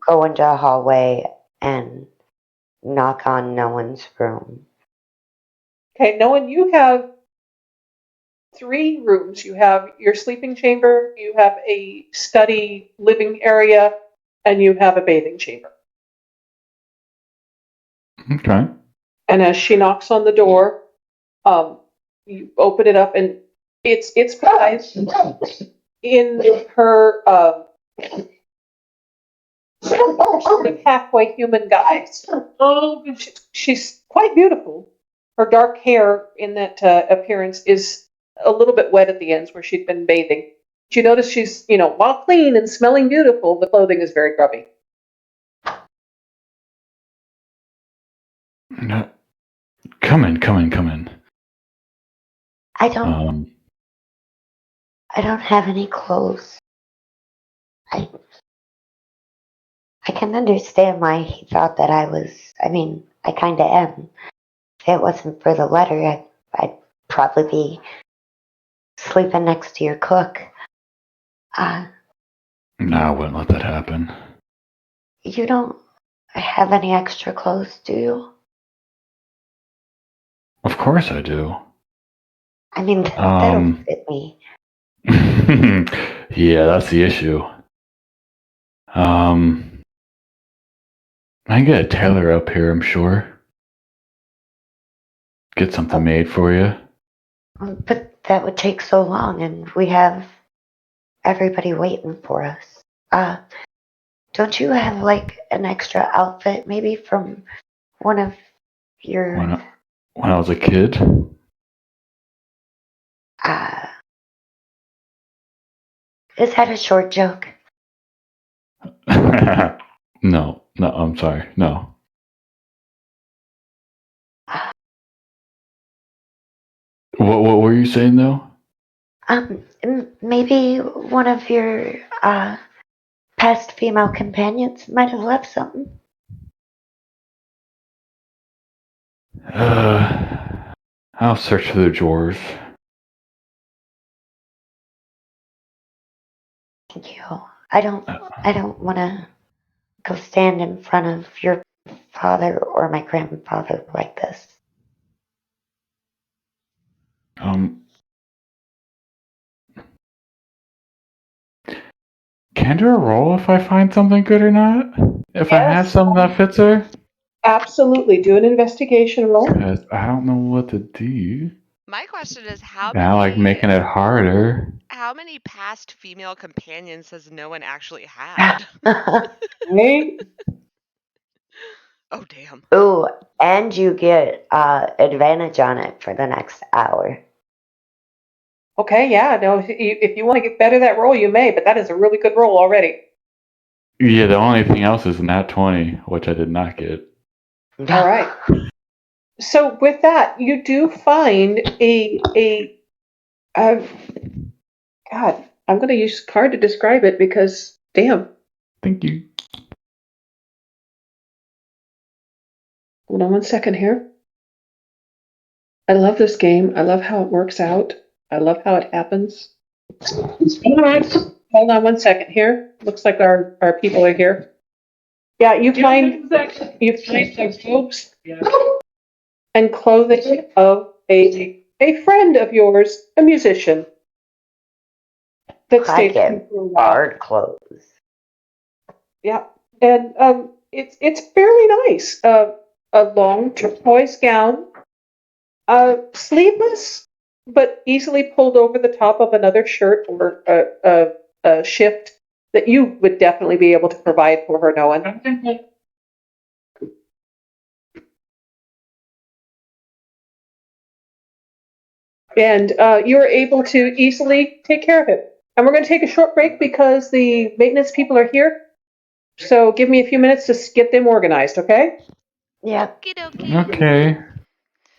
go into a hallway and knock on no one's room. Okay, Noah, you have 3 rooms. You have your sleeping chamber, you have a study living area, and you have a bathing chamber. Okay. And as she knocks on the door, you open it up, and it's guys in her sort of halfway human guise. Oh, she's quite beautiful. Her dark hair in that appearance is a little bit wet at the ends where she'd been bathing. You notice she's, while clean and smelling beautiful, the clothing is very grubby. No. Come in. I don't have any clothes. I can understand why he thought that I was. I mean, I kind of am. If it wasn't for the letter, I'd probably be sleeping next to your cook. No, I wouldn't let that happen. You don't have any extra clothes, do you? Of course I do. I mean, that'll fit me. Yeah, that's the issue. I can get a tailor up here, I'm sure. Get something made for you. But that would take so long, and we have everybody waiting for us. Don't you have like an extra outfit, maybe from one of your? When I was a kid. Is that a short joke? No, I'm sorry, no. What were you saying though? Maybe one of your past female companions might have left something. I'll search through the drawers. Thank you. I don't want to go stand in front of your father or my grandfather like this. Can I do a roll if I find something good or not? If I have Yes. something that fits her? Absolutely. Do an investigation roll. Because I don't know what to do. My question is how Now, like making it harder. How many past female companions has no one actually had? Right? Oh, damn. Ooh, and you get advantage on it for the next hour. Okay, yeah. No, if you want to get better at that roll, you may, but that is a really good roll already. Yeah, the only thing else is nat 20, which I did not get. All right. So with that, you do find God, I'm going to use card to describe it because, damn. Thank you. Hold on one second here. I love this game. I love how it works out. I love how it happens. Hold on one second here. Looks like our people are here. Yeah, you find the robes and clothing of a friend of yours, a musician. that I stays get clean for a while. hard clothes. Yeah, and it's fairly nice. A long turquoise gown, sleeveless, but easily pulled over the top of another shirt or a shift that you would definitely be able to provide for her, Noah. And you're able to easily take care of it. And we're going to take a short break because the maintenance people are here. So give me a few minutes to get them organized, okay? Yep. Okie dokie. Okay.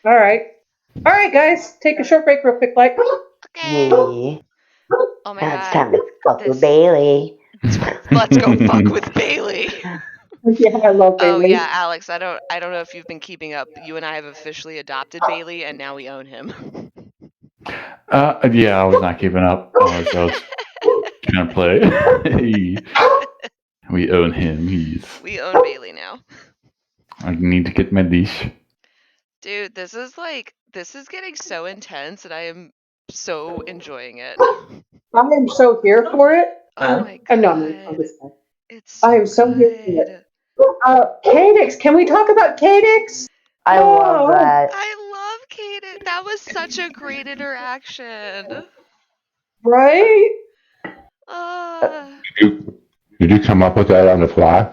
All right. All right, guys, take a short break real quick, like. Okay. Yay. Oh my Now it's god. time to fuck with This. Bailey. Let's go fuck with Bailey. Yeah, I love Oh Bailey. yeah, Alex. I don't know if you've been keeping up. You and I have officially adopted Bailey, and now we own him. Yeah, I was not keeping up. I was trying to play. We own him. We own Bailey now. I need to get my leash. Dude, this is getting so intense, and I am so enjoying it. I am so here for it. Oh my No, god. I'm just kidding. It's I so am so here for good. it. Cadix, can we talk about Cadix? I love Oh, that. I love Kate. That was such a great interaction. right? Did you come up with that on the fly?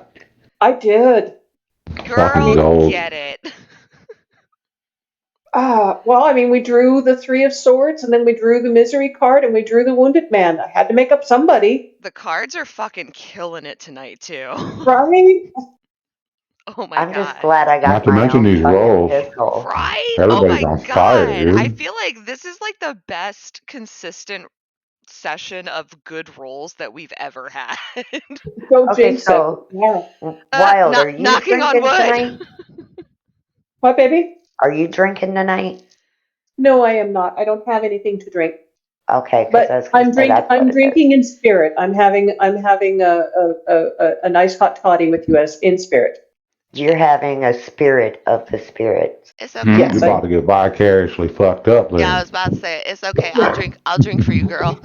I did. Girl, gold. get it. Well, I mean, we drew the Three of Swords, and then we drew the Misery card, and we drew the Wounded Man. I had to make up somebody, The cards are fucking killing it tonight too. right? Oh my I'm god. just glad I got Not to my mention own these fucking rolls. pistol. Right? Everybody's Oh my on god. fire, dude. I feel like this is like the best consistent session of good rolls that we've ever had. Don't Okay, jinx so it. Yeah. Wild, are you knocking on drinking wood. tonight? What, baby? Are you drinking tonight? No, I am not. I don't have anything to drink. Okay, because I was But gonna say that's what I'm it is. drinking in spirit. I'm having a nice hot toddy with you as in spirit. You're having a spirit of the spirits. It's okay. Yes, You're about to get vicariously fucked up then. Yeah, I was about to say it's okay. I'll drink for you, girl.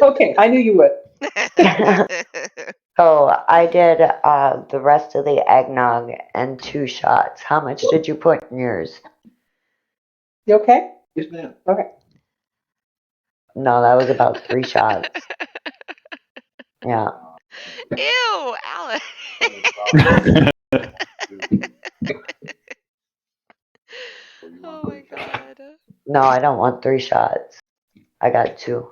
Okay, I knew you would. So I did the rest of the eggnog and 2 shots. How much did you put in yours? You okay? Yes, ma'am. Okay. No, that was about 3 shots. Yeah. Ew, Alex. Oh my god. No, I don't want 3 shots. I got 2.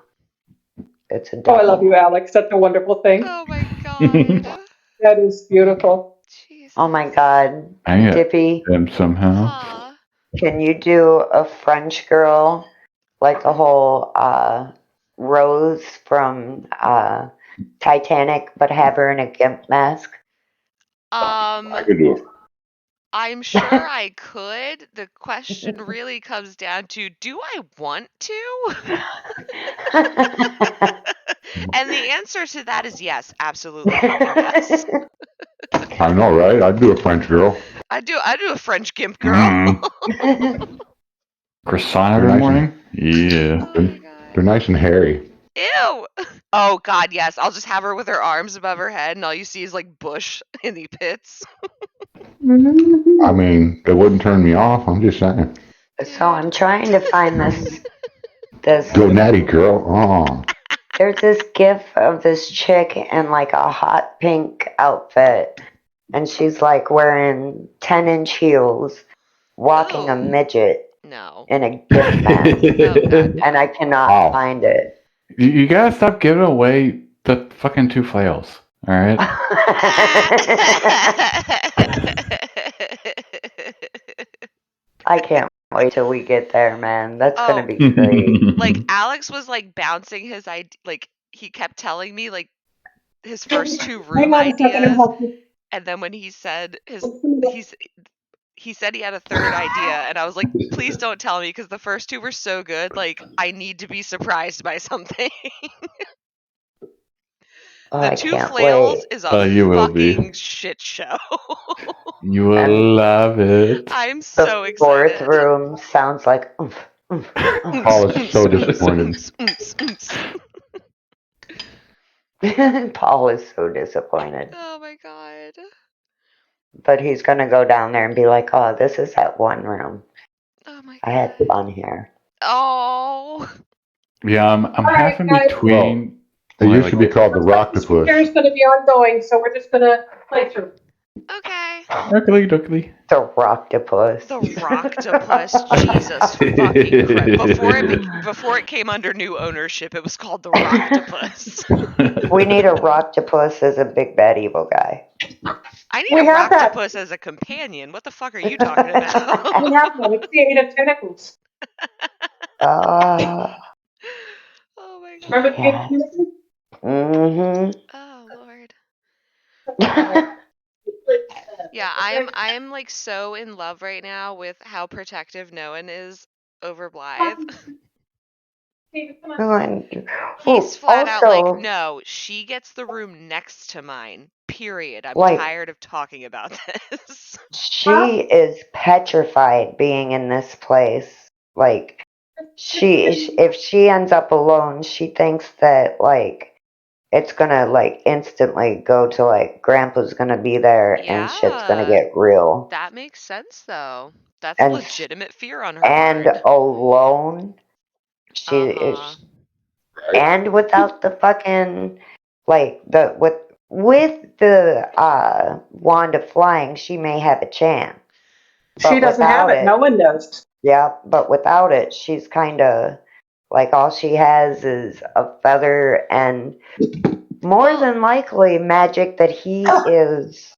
It's a Oh, double. I love you, Alex. That's a wonderful thing. Oh my god. That is beautiful. Jesus. Oh my god. I got Dippy, him somehow. Aw. can you do a French girl, like the whole Rose from Titanic, but have her in a gimp mask? I could do it. I'm sure I could. The question really comes down to, do I want to? And the answer to that is yes, absolutely fucking yes. I know, right? I'd do a French girl. I do a French gimp girl. Mm. Croissant every Nice morning? Yeah. Oh my god. They're nice and hairy. Ew. Oh god, yes. I'll just have her with her arms above her head, and all you see is like bush in the pits. I mean, they wouldn't turn me off. I'm just saying. So I'm trying to find this. Go natty, girl. Oh. There's this gif of this chick in like a hot pink outfit, and she's like wearing 10-inch heels, walking a Oh. midget No. in a gimp mask, Oh god. and I cannot Wow. find it. You gotta stop giving away the fucking 2 flails. Alright? I can't wait till we get there, man. That's gonna Oh. be great. Like Alex was like bouncing his like he kept telling me like his first 2 room Hang on a second and ideas, help you. and then when he said he said he had a third idea, and I was like, please don't tell me, because the first 2 were so good. Like, I need to be surprised by something. Oh, The I 2 can't flails wait. is a You will be. fucking shit show. You will And love it. I'm The so fourth excited. room sounds like oomph, oomph, oomph. I was so disappointed. Paul is so disappointed. Oh my god. But he's gonna go down there and be like, oh, this is that one room. Oh my I had god. fun here. Oh. Yeah, I'm right, half in guys. between. It used to be called the This Rocktopus. is going to be ongoing, so we're just going to play through. Okay. Duckly. The Rocktopus. The Rocktopus. Jesus fucking Christ. Before it came under new ownership, it was called the Rocktopus. We need a Rocktopus as a big bad evil guy. I need We a have that. Rocktopus as a companion. What the fuck are you talking about? We have one. It's the Eight of Tentacles. Oh my god. Remember the Eight of yes. Tentacles? Mm-hmm. Oh lord. Alright. Yeah, I am like so in love right now with how protective Noan is over Blythe. He's flat out like, also, no, she gets the room next to mine. Period. I'm like, tired of talking about this. she is petrified being in this place. Like, if she ends up alone, she thinks that, like, it's gonna, like, instantly go to, like, Grandpa's gonna be there and shit's gonna Yeah. get real. That makes sense though. That's a And legitimate fear on her and part. alone, she Uh-huh. is, and without the fucking, like, with the wand of flying, she may have a chance. She doesn't have it. No one does. Yeah, but without it, she's kind of like all she has is a feather and more than likely magic that he is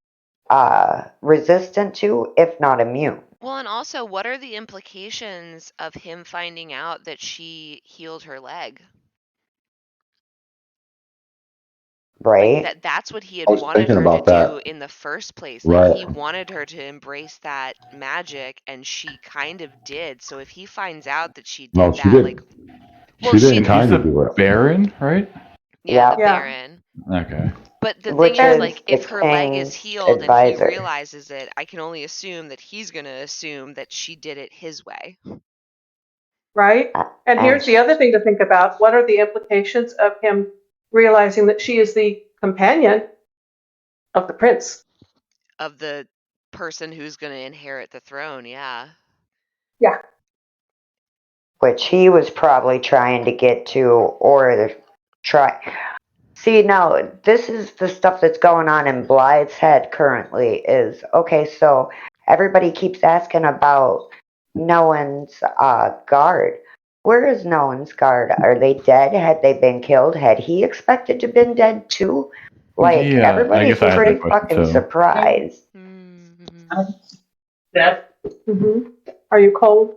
resistant to, if not immune. Well, and also, what are the implications of him finding out that she healed her leg? Right? Like that's what he had I was wanted thinking her to about that. do in the first place. Like Right. he wanted her to embrace that magic, and she kind of did. So if he finds out that she did No, she that, like, didn't. well, She she didn't He's kind a of do it. baron, right? yeah, Yeah. the Baron. Okay. But the Which thing is, is like, the if her leg is king's healed and he advisor. realizes it, I can only assume that he's going to assume that she did it his way. Right? And here's the other thing to think about. What are the implications of him realizing that she is the companion of the prince? Of the person who's going to inherit the throne, yeah. Yeah. Which he was probably trying to get to, or try. See, now, this is the stuff that's going on in Blythe's head currently is, okay, so everybody keeps asking about Noan's guard. Where is Noan's guard? Are they dead? Had they been killed? Had he expected to have been dead too? Like, Yeah, I everybody's guess I had pretty that question fucking too. surprised. Mm-hmm. Mm-hmm. Are you cold?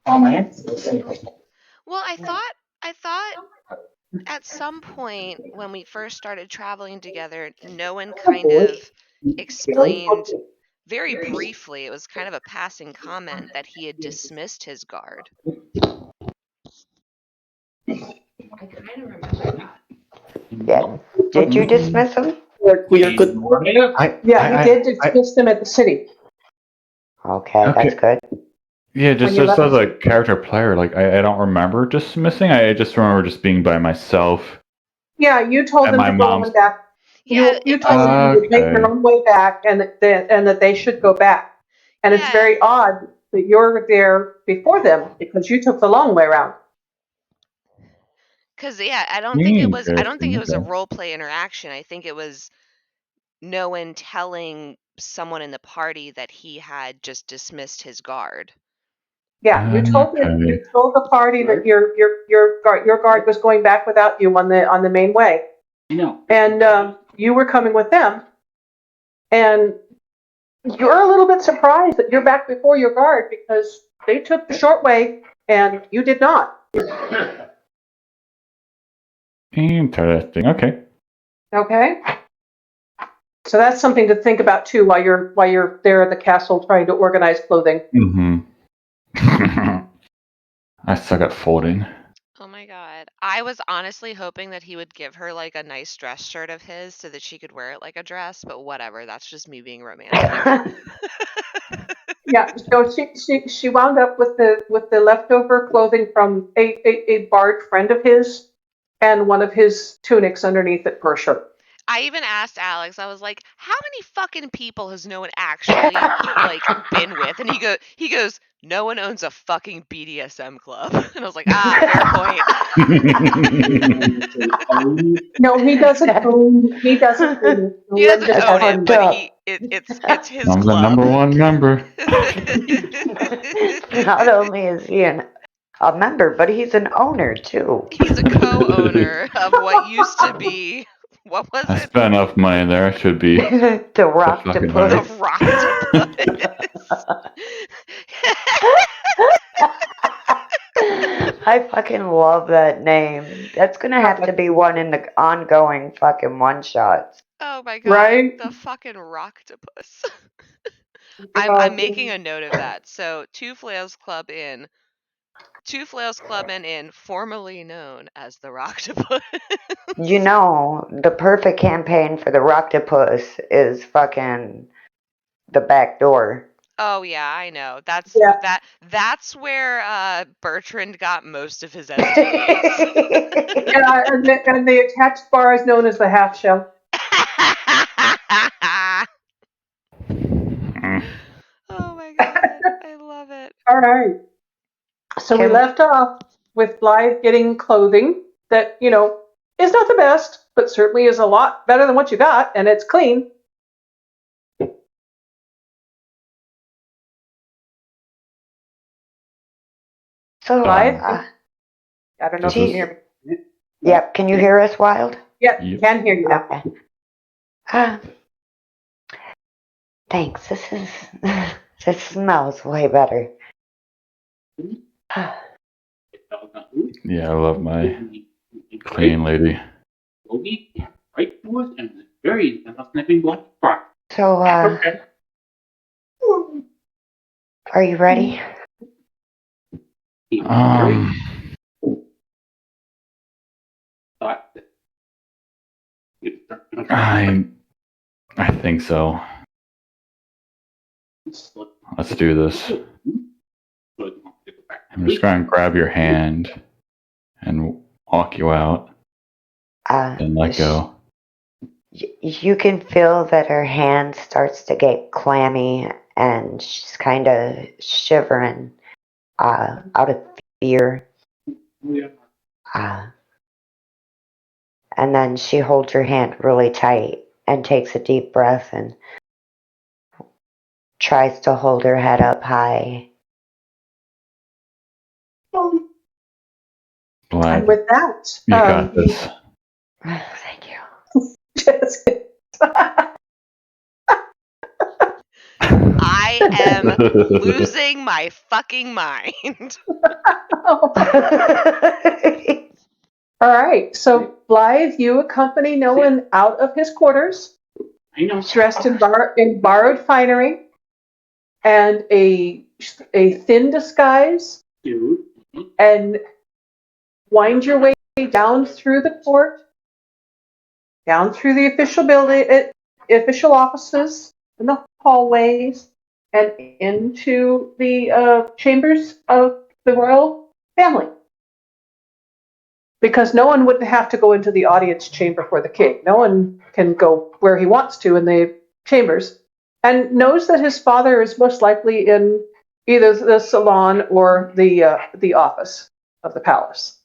Well, I thought at some point when we first started traveling together, no one kind of explained very briefly, it was kind of a passing comment, that he had dismissed his guard. I kind of remember that. Yeah. Did you dismiss him? Yeah, you did dismiss them at the city. Okay, that's good. Yeah, When just you as left. a character player, like I don't remember dismissing. I just remember just being by myself. Yeah, you told At them my to go mom's- on back. Yeah, You told them to make their own way back, and that they should go back. And it's Yeah. very odd that you're there before them because you took the long way around. Because I don't think it was a Okay. role play interaction. I think it was no one telling someone in the party that he had just dismissed his guard. Yeah, you told the party that your guard was going back without you on the main way. I know. And you were coming with them. And you're a little bit surprised that you're back before your guard because they took the short way and you did not. Interesting. Okay. Okay. So that's something to think about too while you're there at the castle trying to organize clothing. Mm-hmm. I suck at folding. Oh my god. I was honestly hoping that he would give her like a nice dress shirt of his so that she could wear it like a dress, but whatever. That's just me being romantic. Yeah, so she wound up with the leftover clothing from a barred friend of his and one of his tunics underneath it for a shirt. I even asked Alex, I was like, how many fucking people has no one actually like been with? And he goes, no one owns a fucking BDSM club. And I was like, fair point. No, he doesn't own. He doesn't own it. He doesn't Just own has it, a- but up. it's his I'm the club. number one member. Not only is he a member, but he's an owner too. He's a co-owner of what used to be, what was I it? spent enough money there. I should be. The fucking The Rocktopus. Rocktopus. I fucking love that name. That's gonna have to be one in the ongoing fucking one shots. Oh my god, Right? the fucking Rocktopus. I'm making a note of that. So, Two Flails Club Inn, formerly known as the Rocktopus. You know, the perfect campaign for the Rocktopus is fucking the back door. Oh yeah, I know. Yeah. That's where Bertrand got most of his STDs. Yeah, and the attached bar is known as the half shell. Oh my god, I love it. All right. So we Kim- left off with Blythe getting clothing that, is not the best, but certainly is a lot better than what you got, and it's clean. So, Blythe? I don't know if you This can is- hear me. yep, can you hear us, Wilde? Yeah, Yep. can hear you. Okay. Thanks. This smells way better. Yeah, I love my clean lady. Right to us and very sniffing black frock. So, Okay. are you ready? I think so. Let's do this. I'm just going to grab your hand and walk you out and let go. You can feel that her hand starts to get clammy and she's kind of shivering out of fear. And then she holds your hand really tight and takes a deep breath and tries to hold her head up high. Glad And with that, you got this. Thank you. I am losing my fucking mind. All right. So Blythe, you accompany Nolan out of his quarters, I know. dressed in borrowed finery and a thin disguise, Dude. and wind your way down through the court, down through the official building, official offices, and the hallways, and into the chambers of the royal family. Because no one would have to go into the audience chamber for the king. No one can go where he wants to in the chambers, and knows that his father is most likely in either the salon or the office of the palace.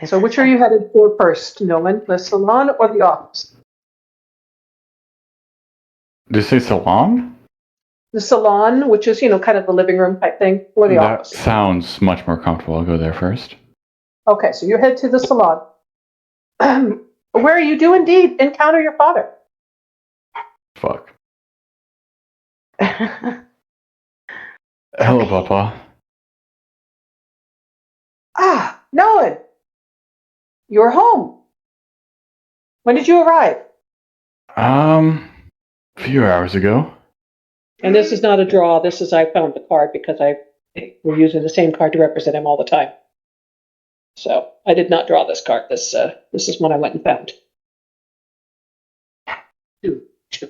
So which are you headed for first, Nolan? The salon or the office? Did you say salon? The salon, which is, kind of the living room type thing, or the That office? sounds much more comfortable. I'll go there first. Okay, so you head to the salon, where you do indeed encounter your father. Fuck. Hello, Papa. Ah, Nolan, you're home. When did you arrive? A few hours ago. And this is not a draw. This is I found the card because we're using the same card to represent him all the time. So I did not draw this card. This is one I went and found. Dude. Chill.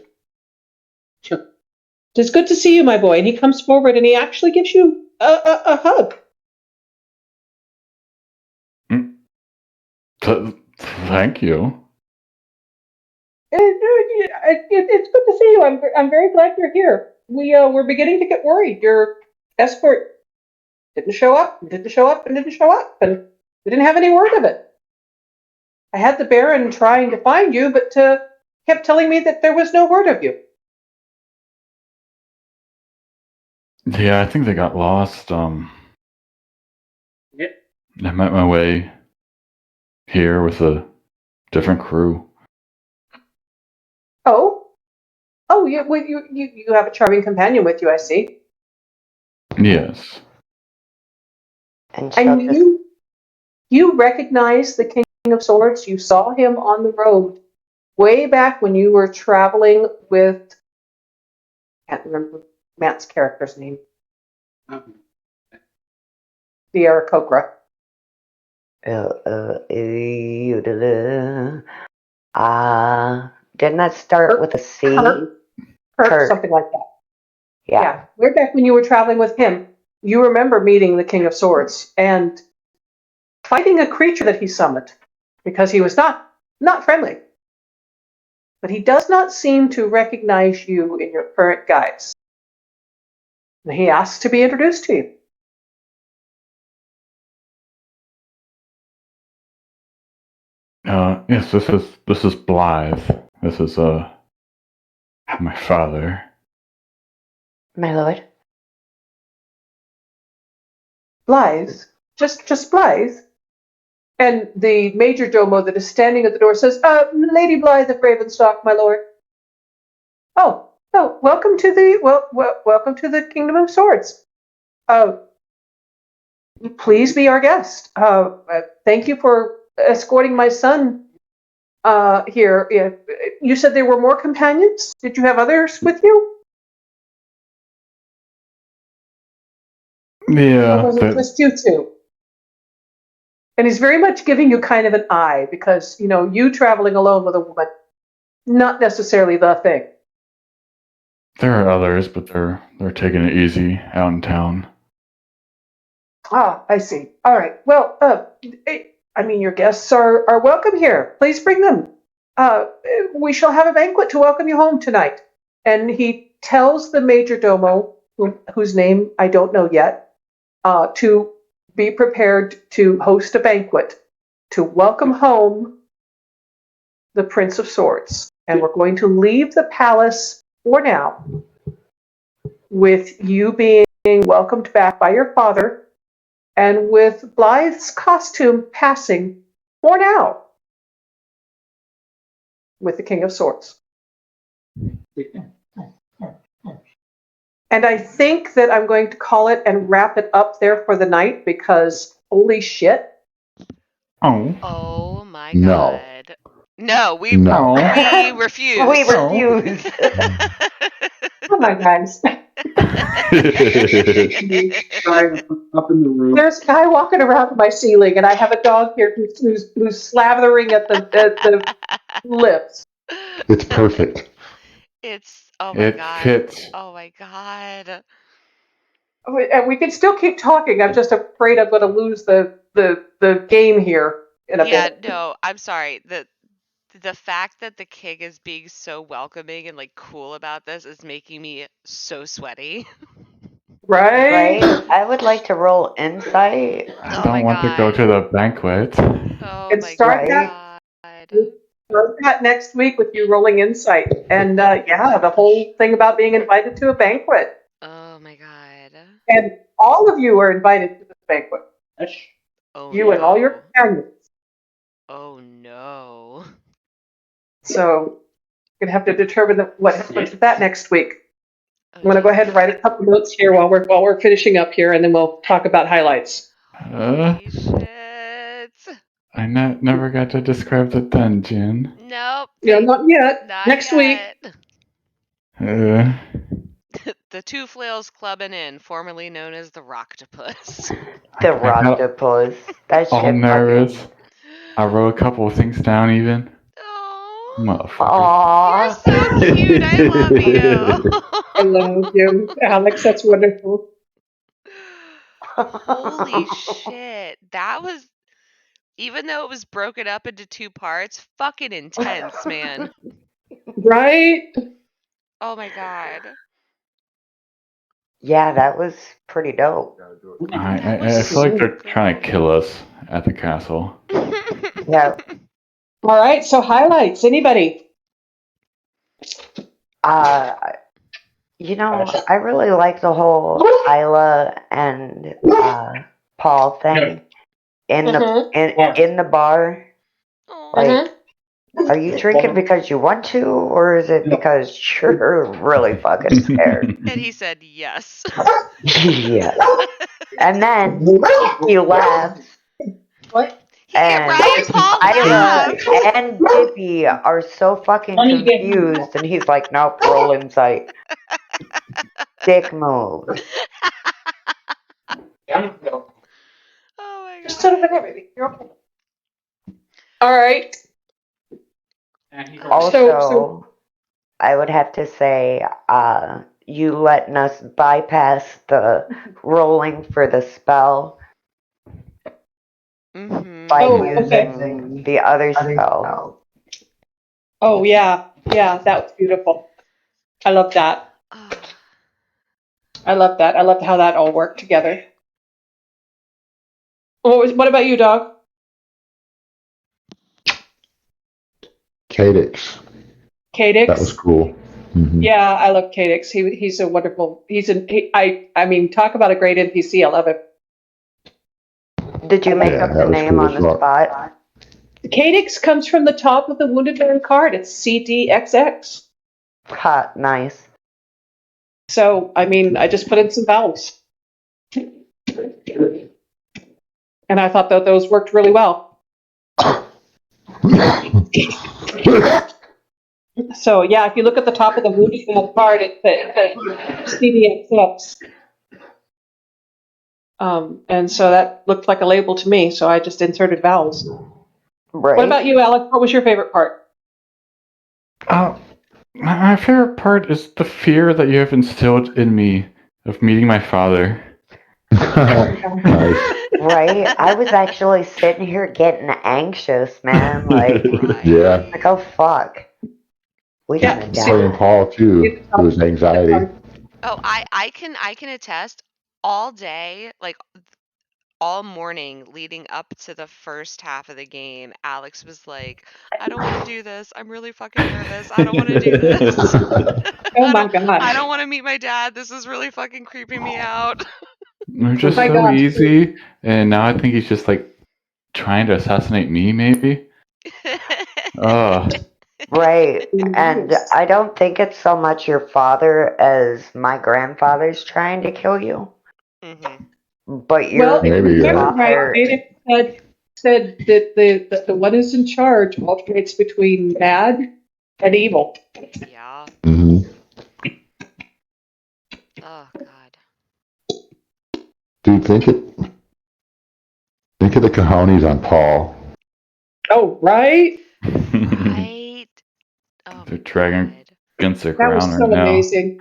It's good to see you, my boy. And he comes forward and he actually gives you a hug. Thank you. It's good to see you. I'm very glad you're here. We're beginning to get worried. Your escort didn't show up, and didn't show up, and didn't show up, and we didn't have any word of it. I had the Baron trying to find you, but kept telling me that there was no word of you. Yeah, I think they got lost. Yep. I met my way here with a different crew. Oh, you have a charming companion with you, I see. Yes. And you recognize the King of Swords. You saw him on the road way back when you were traveling with, I can't remember Matt's character's name, the Aarakocra. Didn't that start with a C? Kurt, something like that. Yeah. Way back when you were traveling with him, you remember meeting the King of Swords and fighting a creature that he summoned because he was not friendly. But he does not seem to recognize you in your current guise. And he asks to be introduced to you. Yes, this is Blythe. This is my father. My lord. Blythe, just Blythe. And the major domo that is standing at the door says, Lady Blythe of Ravenstock, my lord. Oh, welcome to the Kingdom of Swords. Please be our guest. Thank you for escorting my son here. You said there were more companions? Did you have others with you? Yeah. Or was it just you two? And he's very much giving you kind of an eye because, you traveling alone with a woman, not necessarily the thing. There are others, but they're taking it easy out in town. Ah, I see. All right. Well, your guests are welcome here. Please bring them. We shall have a banquet to welcome you home tonight. And he tells the major domo, whose name I don't know yet, to be prepared to host a banquet to welcome home the Prince of Swords. And we're going to leave the palace for now with you being welcomed back by your father and with Blythe's costume passing for now with the King of Swords. And I think that I'm going to call it and wrap it up there for the night because holy shit. Oh my No. god. No, we refuse. We refuse. Come on, guys. Up in the room. There's a guy walking around my ceiling, and I have a dog here who's slathering at the lips. It's perfect. It's oh my It god. fits. Oh my god. And we can still keep talking. I'm just afraid I'm going to lose the game here in a bit. Yeah, no, I'm sorry. The fact that the king is being so welcoming and cool about this is making me so sweaty. Right? I would like to roll insight. I don't want to go to the banquet. Oh And my start god. Start that next week with you rolling insight. And the whole thing about being invited to a banquet. Oh my god. And all of you are invited to this banquet. Oh, you and all your companions. Oh no. So we're going to have to determine what happens with that next week. I'm going to go ahead and write a couple notes here while we're finishing up here, and then we'll talk about highlights. Holy shit. I never got to describe the dungeon. Nope. Yeah, not yet. Not Next yet. week. The Two Flails Clubbing In, formerly known as the Rocktopus. The Rocktopus. That all shit nervous. fucking... I wrote a couple of things down even. Oh, motherfucker. you're so cute. I love you. I love you, Alex. That's wonderful. Holy shit. That was Even though it was broken up into 2 parts, fucking intense, man. Right? Oh my god. Yeah, that was pretty dope. I feel like they're trying to kill us at the castle. Yeah. All right, so highlights. Anybody? You know, I really like the whole Isla and Paul thing in the bar. Like, are you drinking because you want to, or is it because you're really fucking scared? And he said yes. Yeah. And then he laughs. What? And Right? Paul Isla laughed. and Dippy are so fucking confused, and he's like, "Nope, roll in sight." Dick move. Oh my Just sit over god. there, baby. You're okay. All right. Also, I would have to say, you letting us bypass the rolling for the spell by using the other spell. Oh, yeah. Yeah, that was beautiful. I love that. I love that. I love how that all worked together. What about you, Dog? Cadix. Cadix? That was cool. Mm-hmm. Yeah, I love Cadix. He's a wonderful. I mean, talk about a great NPC. I love him. Did you make up the name on the spot? Cadix comes from the top of the Wounded Man card. It's CDXX. Hot, nice. So, I mean, I just put in some vowels. And I thought that those worked really well. So, yeah, if you look at the top of the Wounded Man card, it's CDXX. And so that looked like a label to me, so I just inserted vowels. Right. What about you, Alex? What was your favorite part? My favorite part is the fear that you have instilled in me of meeting my father. Nice. Right? I was actually sitting here getting anxious, man. Like, Yeah. like, oh fuck. We gonna die. Playing Paul too. It was anxiety. Oh, I can attest all day, like all morning leading up to the first half of the game, Alex was like, I don't want to do this. I'm really fucking nervous. I don't want to do this. Oh my gosh. I don't want to meet my dad. This is really fucking creeping me out. They're just so easy, and now I think he's just like trying to assassinate me, maybe. Right. And I don't think it's so much your father as my grandfather's trying to kill you. But you're right. It said that the one who's in charge alternates between bad and evil. Yeah. Mm-hmm. Oh god. Dude, think of the cojones on Paul. Oh, right? Right. They're dragging Gunsick That was around so right now. amazing.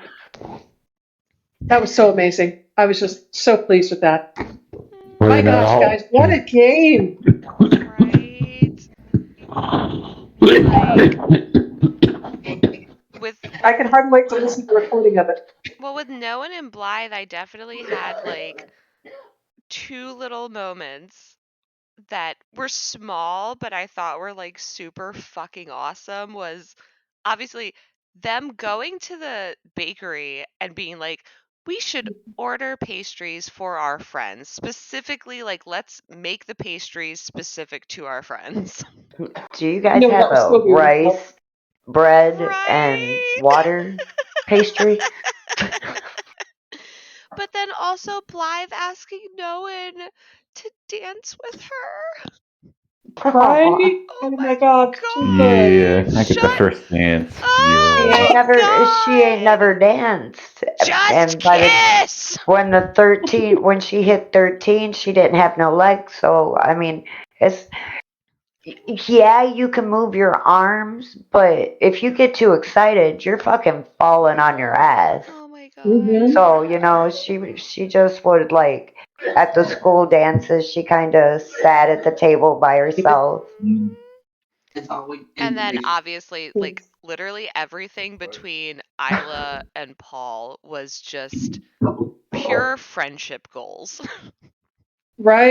That was so amazing. I was just so pleased with that. My gosh, guys, what a game! I can hardly wait to listen to the recording of it. Well, with Noah and Blythe, I definitely had like 2 little moments that were small, but I thought were like super fucking awesome. Was obviously them going to the bakery and being like, we should order pastries for our friends. Specifically, like, let's make the pastries specific to our friends. Do you guys have a rice, bread, and water pastry? But then also Blythe asking Noah to dance with her. Right? Oh my god. Yeah, I get the first dance. She ain't never danced. Just kiss! When she hit 13, she didn't have no legs. So I mean, you can move your arms, but if you get too excited, you're fucking falling on your ass. Oh my god. Mhm. So, you know, she just would like at the school dances, she kind of sat at the table by herself. And then obviously, like literally everything between Isla and Paul was just pure friendship goals.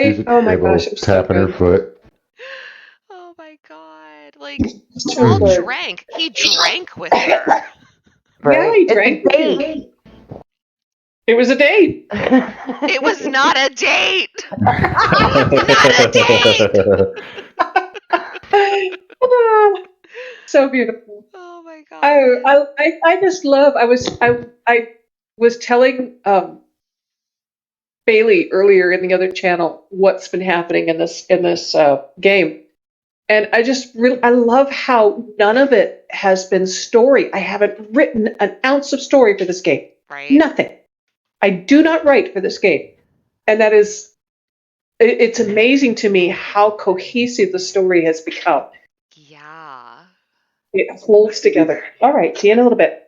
She's Right? at Oh the my table, gosh, it was so tapping her good. foot. Oh my god. Like It's Paul too good. drank. He drank with her. Yeah, Right? he It's drank a with you. date. It was a date. It was not a date. Not a date. Ah, so beautiful. Oh my god. I just love. I was telling Bailey earlier in the other channel what's been happening in this game, and I love how none of it has been story. I haven't written an ounce of story for this game. Right? Nothing. I do not write for this game, and it's amazing to me how cohesive the story has become. Yeah. It holds together. All right, see you in a little bit.